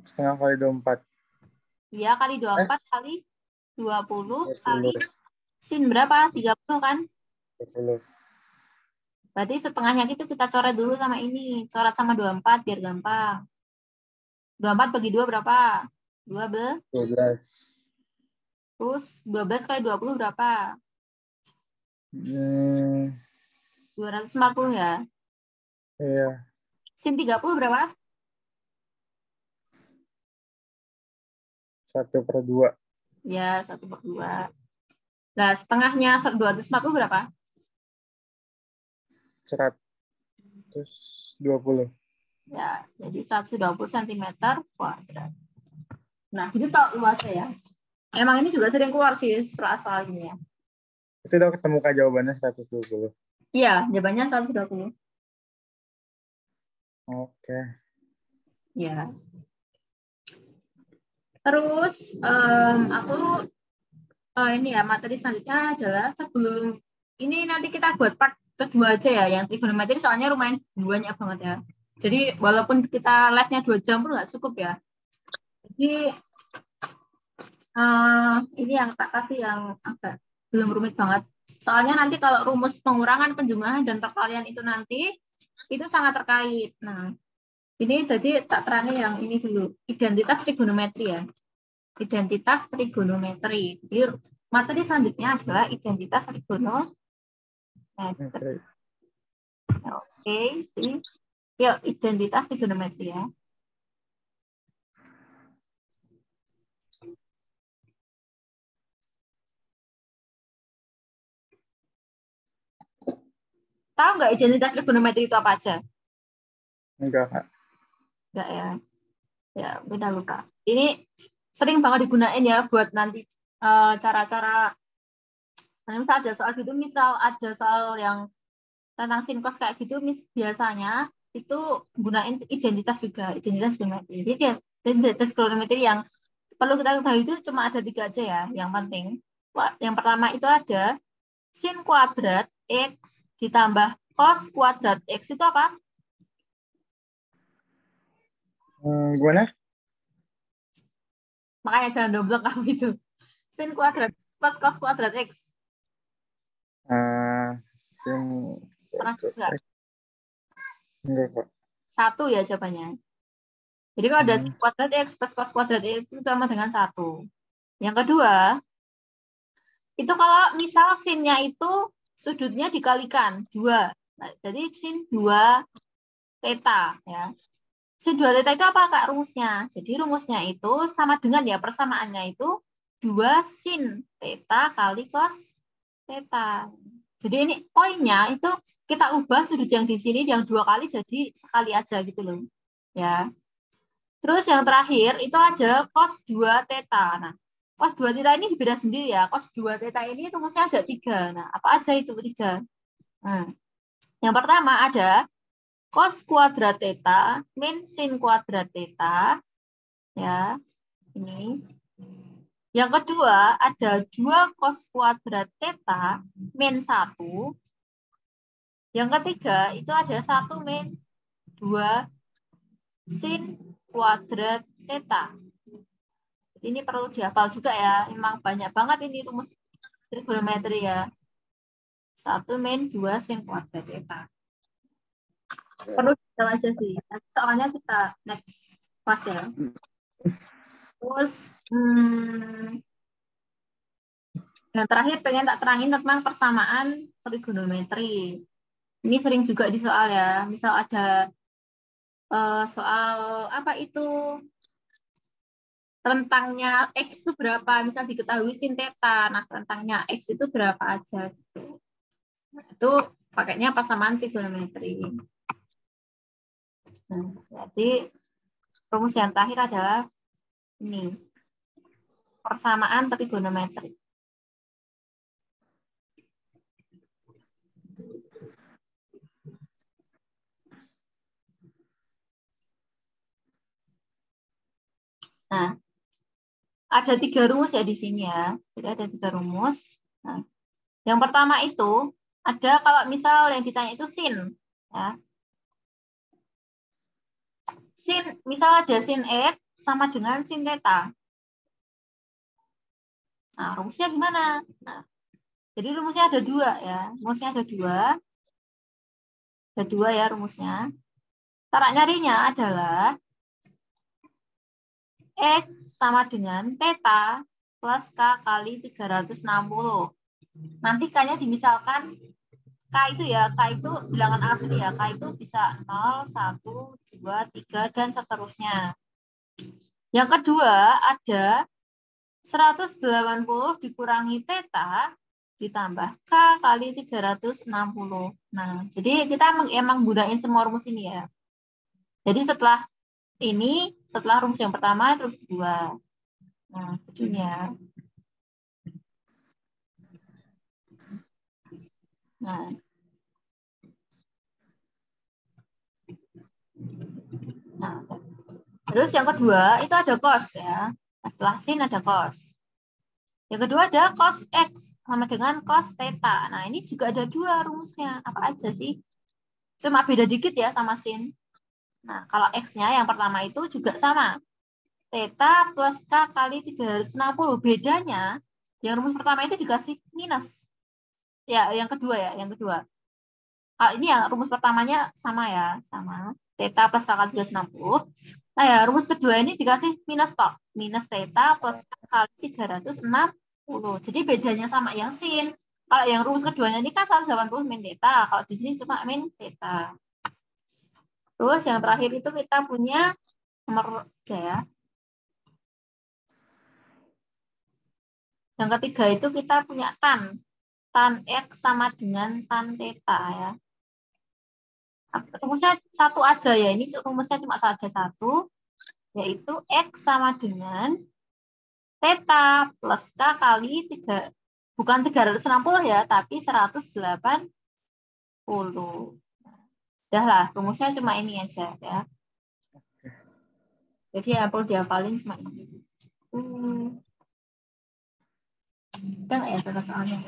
Setengah kali 24. Iya, kali 24 kali 20 kali 20. sin berapa? 30 kan? 20. Berarti setengahnya itu kita coret dulu sama ini. Coret sama 24 biar gampang. 24 bagi 2 berapa? 12. 12. Terus 12 kali 20 berapa? 240 ya. Iya. Sin 30 berapa? 1/2. Ya, 1/2. Nah, setengahnya 240 berapa? 120. Ya, jadi 120 cm kuadrat. Nah, itu tak luasnya ya. Emang ini juga sering keluar sih soal ini ya. Itu udah ketemu kak jawabannya 120. Iya, jawabannya 120. Oke. Ya. Terus aku ini ya materi selanjutnya adalah sebelum ini nanti kita buat part kedua aja ya yang trigonometri soalnya lumayan banyak banget ya. Jadi walaupun kita lesnya 2 jam pun nggak cukup ya. Jadi ini yang tak kasih yang agak belum rumit banget. Soalnya nanti kalau rumus pengurangan, penjumlahan, dan perkalian itu nanti itu sangat terkait. Nah, ini jadi tak terangin yang ini dulu. Identitas trigonometri ya. Identitas trigonometri. Jadi materi selanjutnya adalah identitas trigonometri. Oke. Oke, jadi yuk identitas trigonometri ya. Tahu nggak identitas trigonometri itu apa aja? Enggak kak. Enggak ya. Ya, beda lupa. Ini sering banget digunain ya buat nanti cara-cara misal ada soal gitu, misal ada soal yang tentang sin cos kayak gitu, biasanya itu gunain identitas juga, identitas trigonometri. Jadi identitas trigonometri yang perlu kita ketahui itu cuma ada 3 aja ya, yang penting. Yang pertama itu ada sin kuadrat X ditambah cos kuadrat X itu apa? Gimana? Makanya jangan double kamu itu. Sin kuadrat plus cos kuadrat X. Sin Pernah nggak? enggak kak. 1 ya jawabannya. Jadi kalau ada sin kuadrat X plus cos kuadrat X itu sama dengan 1. Yang kedua, itu kalau misal sinnya itu sudutnya dikalikan 2. Nah, jadi sin 2 theta ya. Sin 2 theta itu apa Kak rumusnya? Jadi rumusnya itu sama dengan ya persamaannya itu 2 sin theta kali cos theta. Jadi ini poinnya itu kita ubah sudut yang di sini yang 2 kali jadi sekali aja gitu loh. Ya. Terus yang terakhir itu ada cos 2 theta. Nah, cos 2 theta ini beda sendiri ya. Cos 2 theta ini rumusnya ada 3. Nah, apa aja itu 3? Yang pertama ada cos kuadrat theta min sin kuadrat theta. Ya, ini. Yang kedua ada 2 cos kuadrat theta min 1. Yang ketiga itu ada 1 min 2 sin kuadrat theta. Ini perlu dihafal juga ya. Memang banyak banget ini rumus trigonometri ya. 1 min 2 sin kuadrat theta. Perlu dihafal aja sih. Soalnya kita next kelas ya. Terus yang terakhir pengen tak terangin tentang persamaan trigonometri. Ini sering juga di soal ya. Misal ada soal apa itu rentangnya X itu berapa, misal diketahui sin theta, nah rentangnya X itu berapa aja gitu. Nah, itu pakainya persamaan trigonometri. Nah, jadi rumus yang terakhir adalah ini. persamaan trigonometri. Nah, ada 3 rumus ya di sini ya. Jadi ada 3 rumus. Nah, yang pertama itu ada kalau misal yang ditanya itu sin, ya. Sin, misal ada sin X sama dengan sin theta. Nah, rumusnya gimana? Nah, jadi rumusnya ada 2 ya. Rumusnya ada 2. Ada 2 ya rumusnya. Cara nyarinya adalah X sama dengan theta plus K kali 360. Nanti K-nya dimisalkan, K itu ya, K itu bilangan asli ya. K itu bisa 0, 1, 2, 3, dan seterusnya. Yang kedua ada 180 dikurangi theta ditambah K kali 360. Nah, jadi kita emang gunain semua rumus ini ya. Jadi setelah ini, setelah rumus yang pertama, terus kedua. Nah, begini. Nah, terus yang kedua itu ada cos ya. Setelah sin ada cos. Yang kedua ada cos X sama dengan cos theta. Nah, ini juga ada 2 rumusnya. Apa aja sih? Cuma beda dikit ya sama sin. Nah, kalau X-nya yang pertama itu juga sama. Theta plus K kali 360. Bedanya, yang rumus pertama itu dikasih minus. Ya, yang kedua ya, yang kedua. Kalau ini yang rumus pertamanya sama ya, sama. Theta plus K kali 360. Nah ya, rumus kedua ini dikasih minus toh. Minus theta plus K kali 360. Jadi bedanya sama yang sin. Kalau yang rumus keduanya ini kan 180 min theta. Kalau di sini cuma min theta. Terus yang terakhir itu kita punya nomor 3 ya. Yang ketiga itu kita punya tan. Tan X sama dengan tan theta ya. Rumusnya satu aja ya. Ini rumusnya cuma ada 1. Yaitu X sama dengan theta plus K kali 3. Bukan 360 ya, tapi 180. Udah lah, rumusnya cuma ini aja ya. Jadi yang perlu dihafalin cuma ini. Kan ya soalnya.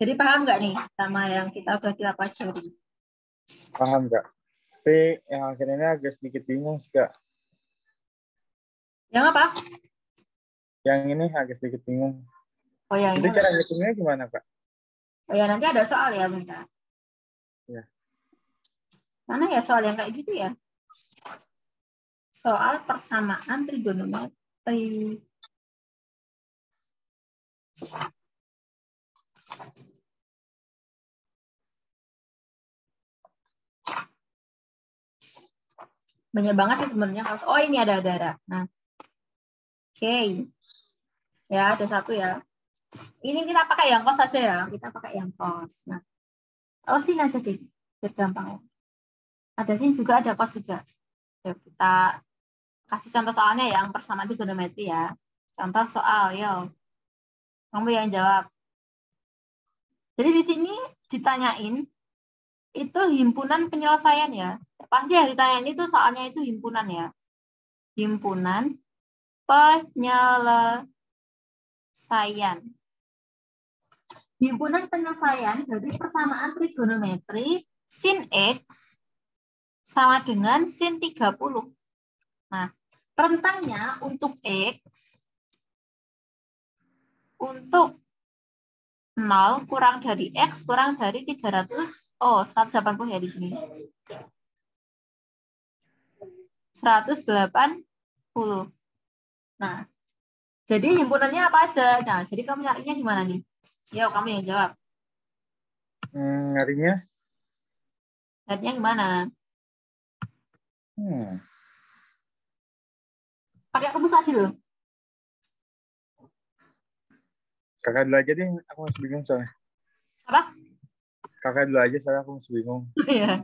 Jadi paham nggak nih sama yang kita udah kita pelajari? Paham nggak? Tapi yang akhirnya agak sedikit bingung sih, Kak. Yang apa? Yang ini agak sedikit bingung. Oh yang Jadi ini. cara ngitungnya gimana, Kak? Oh ya nanti ada soal ya bentar. Ya. Mana ya soal yang kayak gitu ya? Soal persamaan trigonometri. Banyak banget sih sebenarnya. Oh ini ada. Nah, oke. Ya ada 1 ya. Ini kita pakai yang cos saja ya. Kita pakai yang cos. Nah, oh sini aja deh. Biar gampang ya. Ada sini juga ada cos juga. Yuk, kita kasih contoh soalnya yang persamaan trigonometri ya. Contoh soal, yo. Kamu yang jawab. Jadi di sini ditanyain itu himpunan penyelesaian ya. Pasti yang ditanyain itu soalnya itu himpunan ya. Himpunan penyelesaian. Himpunan penyelesaian dari persamaan trigonometri sin X sama dengan sin 30. Nah, rentangnya untuk X untuk 0 kurang dari X kurang dari 300. Oh, 180 ya di sini. 180. Nah, jadi himpunannya apa aja? Nah, jadi kamu nyarinya gimana nih? Yo, kamu yang jawab. Nyarinya? Nyarinya gimana? Pakai rumus aja loh. Kakak dulu aja deh, aku masih bingung soalnya. Apa? Kakak dulu aja soalnya aku masih bingung. Iya.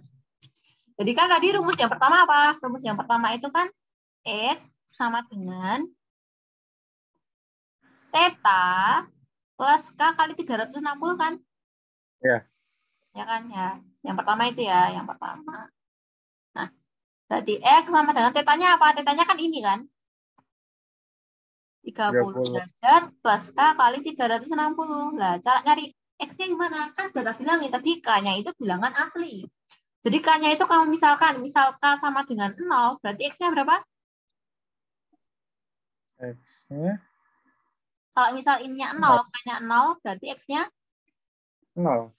Jadi kan tadi rumus yang pertama apa? Rumus yang pertama itu kan X sama dengan theta plus K kali 360 kan? Ya. Ya kan ya. Yang pertama itu ya, yang pertama. Nah, berarti X sama dengan tetanya apa? Tetanya kan ini kan? 30 30. derajat plus K kali 360. Lah, cara nyari X-nya gimana? Kan udah bilangin tadi K-nya itu bilangan asli. Jadi K-nya itu kalau misalkan, misal K sama dengan 0, berarti X-nya berapa? X-nya Kalau misal ininya 0, K-nya 0, berarti X-nya 0.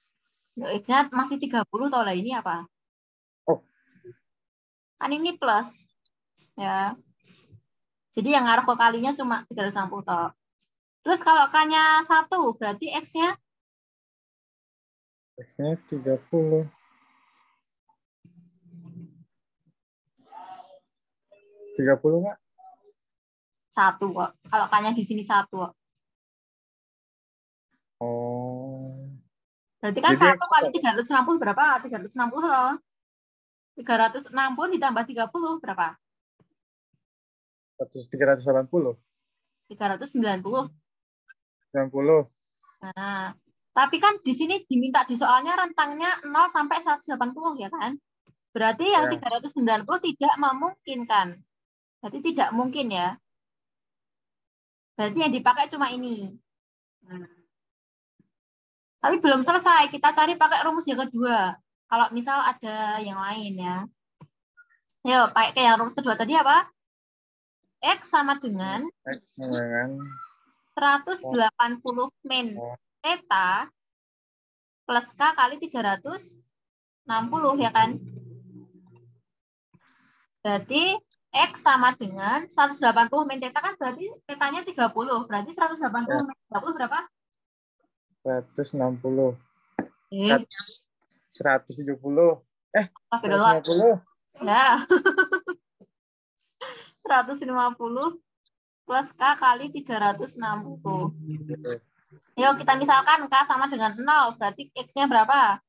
X-nya masih 30 toh lah ini apa? Oh, Kan ini plus. Ya. Jadi yang ngaruh ke kalinya cuma 360 toh. Terus kalau K-nya 1, berarti X-nya X-nya 30. 30 nggak? 1 kok. Kalau K-nya di sini 1 kok. Oh. Berarti kan Jadi 1 X kali 360 berapa? 360 loh. 360 ditambah 30 berapa? 380. 390. 90. Nah, tapi kan di sini diminta di soalnya rentangnya 0 sampai 180 ya kan? Berarti yang Ya. 390 tidak memungkinkan. Berarti tidak mungkin ya. Berarti yang dipakai cuma ini. Nah, tapi belum selesai. Kita cari pakai rumus yang kedua. Kalau misal ada yang lain ya. Yuk, pakai yang rumus kedua tadi apa? X sama dengan X dengan 180 min theta plus K kali 360 ya kan? Berarti X sama dengan 180 min theta kan berarti tetanya 30. Berarti 180 min 30 berapa? 160. Eh, 170. astagfirullah. 150. Ya, 150 plus K kali 360. Yuk kita misalkan K sama dengan 0. Berarti X-nya berapa?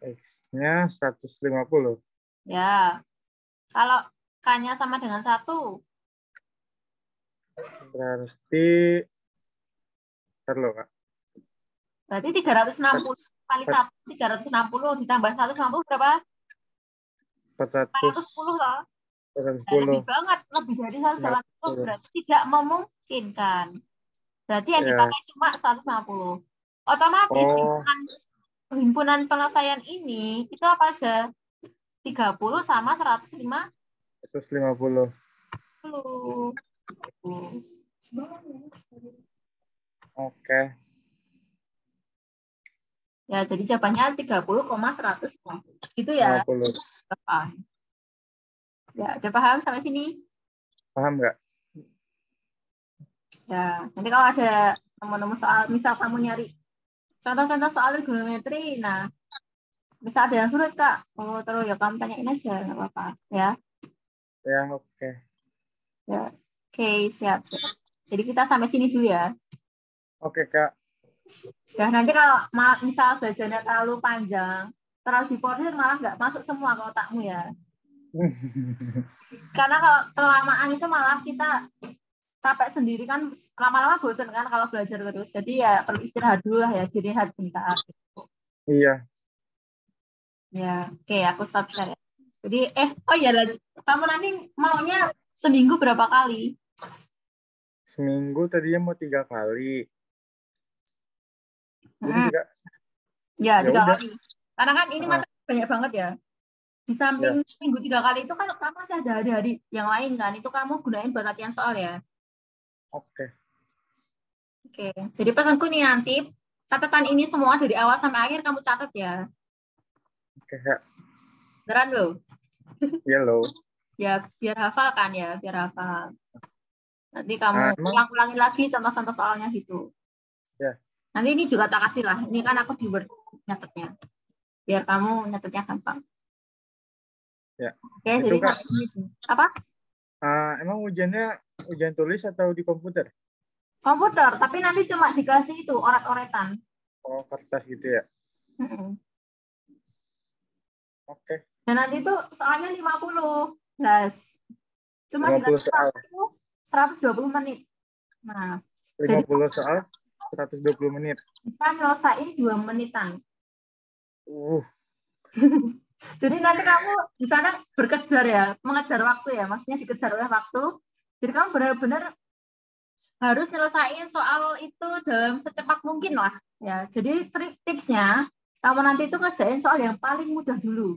X-nya 150. Ya, kalau K-nya sama dengan 1. Berarti Kak. Berarti 360 kali 1, 360 ditambah 150 berapa? 400. 410 loh. Nah, lebih 410. banget, lebih dari 180 410. berarti tidak memungkinkan. Berarti yang Ya. dipakai cuma 150. Otomatis Oh, himpunan penyelesaian ini itu apa aja? 30 sama 150. 150. Oke. Ya, jadi jawabannya 30,150. Gitu ya. 50. Ya, udah paham sampai sini? Paham nggak? Ya, nanti kalau ada nemu-nemu soal, misal kamu nyari contoh-contoh soal trigonometri, nah, bisa ada yang sulit, Kak. Oh, terus ya kamu tanyain aja, nggak apa-apa. Ya, Ya, oke. ya. Oke, siap, siap. Jadi kita sampai sini dulu ya. Oke, Kak. Ya, nanti kalau misal belajarnya terlalu panjang, terlalu diporsir malah nggak masuk semua ke otakmu ya. Karena kalau kelamaan itu malah kita capek sendiri kan, lama-lama bosan kan kalau belajar terus. Jadi ya perlu istirahat dulu lah ya, direhat bentar. Iya. Ya, oke, aku stop share ya. Jadi, oh ya, kamu nanti maunya seminggu berapa kali? Seminggu tadinya mau 3 kali. Jadi sih, Kak. Ya, Ya 3 udah. kali. Karena kan ini materi banyak banget ya. Di samping Ya. minggu 3 kali itu kan kamu masih ada hari-hari yang lain kan. Itu kamu gunain buat latihan soal ya. Oke. Oke, jadi pesanku nih nanti, catatan ini semua dari awal sampai akhir kamu catat ya. Oke, Kak. Beneran loh. Iya loh. Ya, biar hafal kan ya, biar hafal. Nanti kamu Emang? ulang-ulangin lagi contoh-contoh soalnya gitu. Ya. Nanti ini juga tak kasih lah. Ini kan aku di Word nyatetnya. Biar kamu nyatetnya gampang. Ya. Oke, Itu, jadi Kak. sampai ini. Apa? Emang ujiannya ujian tulis atau di komputer? Komputer, tapi nanti cuma dikasih itu oret-oretan. Oh, kertas gitu ya. Oke. Dan nanti itu soalnya 50. Nah, cuma 50 dikasih soal. waktu 120 menit. Nah, jadi 50 soal 120 menit. bisa nyelesain 2 menitan. Uh, Jadi nanti kamu di sana berkejar ya, mengejar waktu ya, maksudnya dikejar oleh waktu. Jadi kamu benar-benar harus nyelesain soal itu dalam secepat mungkin lah. Ya, jadi tipsnya, kamu nanti itu ngerjain soal yang paling mudah dulu.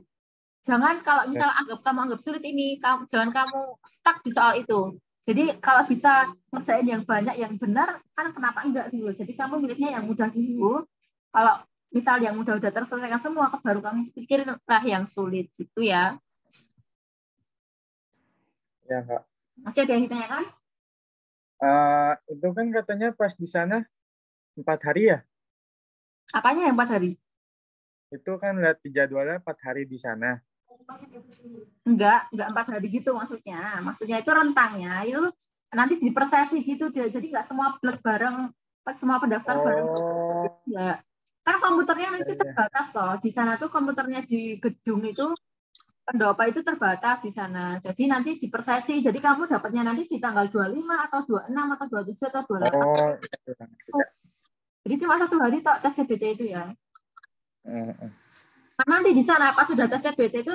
Jangan kalau ya. misalnya kamu anggap sulit ini, jangan kamu stuck di soal itu. Jadi kalau bisa ngerjain yang banyak, yang benar, kan kenapa enggak dulu. Jadi kamu miliknya yang mudah dulu. Kalau misal yang mudah udah terselesaikan semua, baru kamu pikirin lah yang sulit gitu ya. Ya, Kak. Masih ada yang ditanyakan? Itu kan katanya pas di sana 4 hari ya? Apanya yang 4 hari? Itu kan lihat di jadwalnya 4 hari di sana. Enggak 4 hari gitu maksudnya. Maksudnya itu rentangnya itu nanti dipersesi gitu dia. Jadi enggak semua blek bareng, semua pendaftar bareng. Oh, Ya. Kan komputernya ya, nanti ya. terbatas loh. Di sana tuh komputernya di gedung itu pendopa itu terbatas di sana. Jadi nanti dipersesi. Jadi kamu dapatnya nanti di tanggal 25 atau 26 atau 27 atau 28. Oh, ya. Jadi cuma 1 hari tok tes CBT itu ya. Uh, Nah, nanti di sana pas sudah tes CBT itu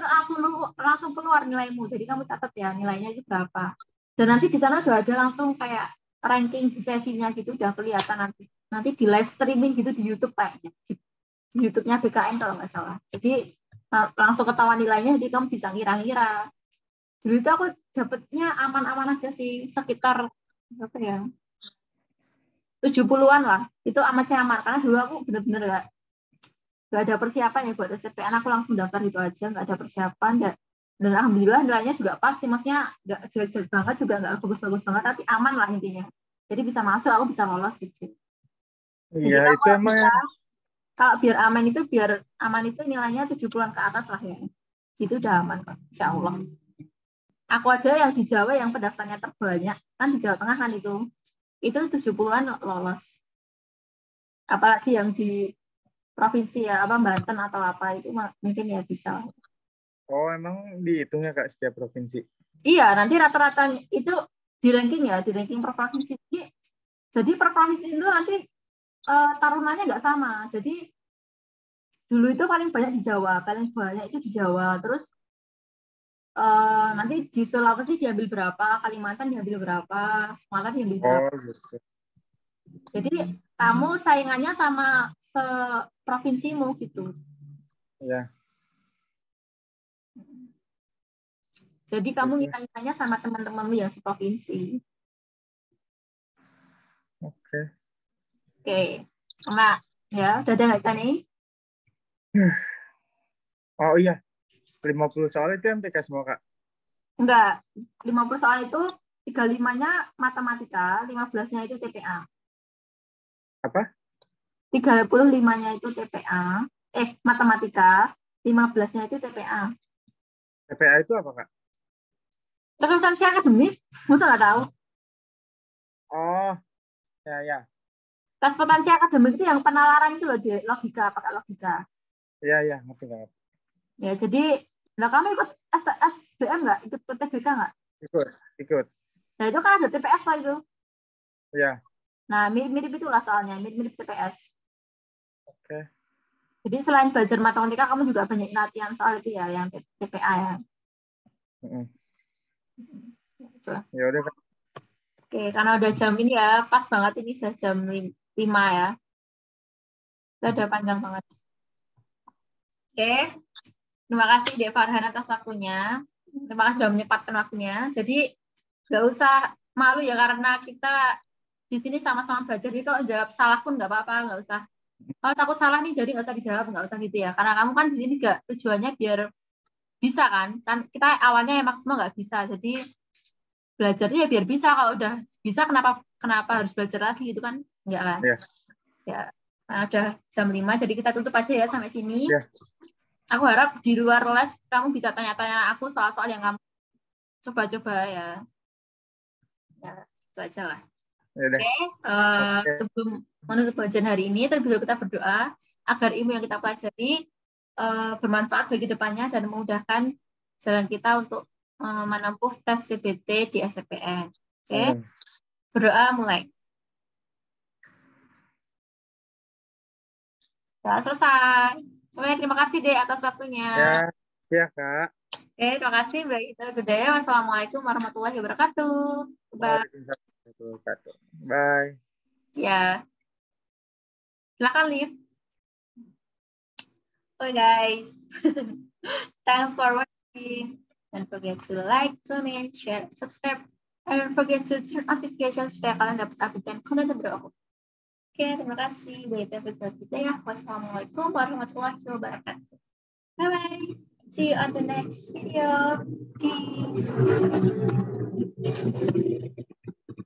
langsung keluar nilaimu. Jadi kamu catat ya nilainya itu berapa. Dan nanti di sana udah ada langsung kayak ranking di sesinya gitu udah kelihatan nanti. Nanti di live streaming gitu di YouTube kayaknya. Di YouTube-nya BKN kalau nggak salah. Jadi langsung ketahuan nilainya jadi kamu bisa ngira-ngira. Dulu itu aku dapetnya aman-aman aja sih sekitar apa ya 70-an lah. Itu amat sih aman karena dulu aku bener-bener nggak ada persiapan ya buat SCPN, aku langsung daftar gitu aja, nggak ada persiapan. Dan alhamdulillah nilainya juga pasti, maksudnya nggak jelek-jelek banget juga nggak bagus-bagus banget, tapi aman lah intinya. Jadi bisa masuk, aku bisa lolos gitu. Jadi iya, kamu itu emang bisa, kalau biar aman itu nilainya 70-an ke atas lah ya. Itu udah aman kok, insya Allah. Aku aja yang di Jawa yang pendaftarnya terbanyak, kan di Jawa Tengah kan itu 70-an lolos. Apalagi yang di provinsi ya, apa Banten atau apa itu mungkin ya bisa. oh emang dihitungnya Kak setiap provinsi. Iya, nanti rata-rata itu di ranking ya, di ranking per provinsi. Jadi per provinsi itu nanti tarunannya nggak sama. Jadi dulu itu paling banyak di Jawa, paling banyak itu di Jawa. Terus nanti di Sulawesi diambil berapa, Kalimantan diambil berapa, Sumatera diambil Oh berapa. gitu. Jadi kamu saingannya sama seprovinsimu gitu. Iya. Jadi kamu Itu. ngira-ngiranya sama teman-temanmu yang seprovinsi. Oke. Oke, nah ya udah ada nggak nih? Oh iya, 50 soal itu MTK semua Kak. Enggak, 50 soal itu 35-nya matematika, 15-nya itu TPA. Apa? 35-nya itu TPA, matematika, 15-nya itu TPA. TPA itu apa Kak? Terus substansi akademik, masa nggak tahu? Oh, ya ya. Tes potensi akademik itu yang penalaran itu loh, di logika, pakai logika. Iya iya, ngerti banget. Ya, jadi, nah kamu ikut SBM nggak? Ikut TBK nggak? Ikut. Nah, itu kan ada TPS lah itu. Iya. Nah, mirip-mirip itulah soalnya, mirip-mirip TPS. Oke. Jadi selain belajar matematika, kamu juga banyak latihan soal itu ya, yang TPA ya. Gitu. Ya udah Kak. Oke, karena udah jam ini ya, pas banget ini sudah jam 5 ya. Udah panjang banget. Oke, terima kasih Dek Farhan atas waktunya. Terima kasih sudah menyempatkan waktunya. Jadi nggak usah malu ya, karena kita di sini sama-sama belajar. Jadi kalau jawab salah pun nggak apa-apa, nggak usah. Kalau takut salah nih, jadi nggak usah dijawab, nggak usah gitu ya. Karena kamu kan di sini nggak tujuannya biar bisa kan? Kan kita awalnya emang semua nggak bisa. Jadi belajarnya ya biar bisa. Kalau udah bisa, kenapa harus belajar lagi gitu kan? Enggak kan? Iya. Ya, nah, udah jam 5, jadi kita tutup aja ya sampai sini. Iya. Aku harap di luar les kamu bisa tanya-tanya aku soal-soal yang kamu coba-coba ya. Ya, itu aja lah. Yaudah. Sebelum menutup bacaan hari ini, terlebih dahulu kita berdoa agar ilmu yang kita pelajari bermanfaat bagi depannya dan memudahkan jalan kita untuk menempuh tes CBT di SNPTN. Oke? Berdoa mulai. Sudah selesai. Oke, terima kasih Dek atas waktunya. Ya Kak. Oke, terima kasih Mbak Ita Gede. Wassalamualaikum warahmatullahi wabarakatuh. Bye. Bye. Ya. Silakan Liv. Oke guys. Thanks for watching. Don't forget to like, comment, share, subscribe. And don't forget to turn notifications supaya kalian dapat update dan konten terbaru aku. Oke, terima kasih. Mbak Ita Gede ya. Wassalamualaikum warahmatullahi wabarakatuh. Bye-bye. See you on the next video. Peace.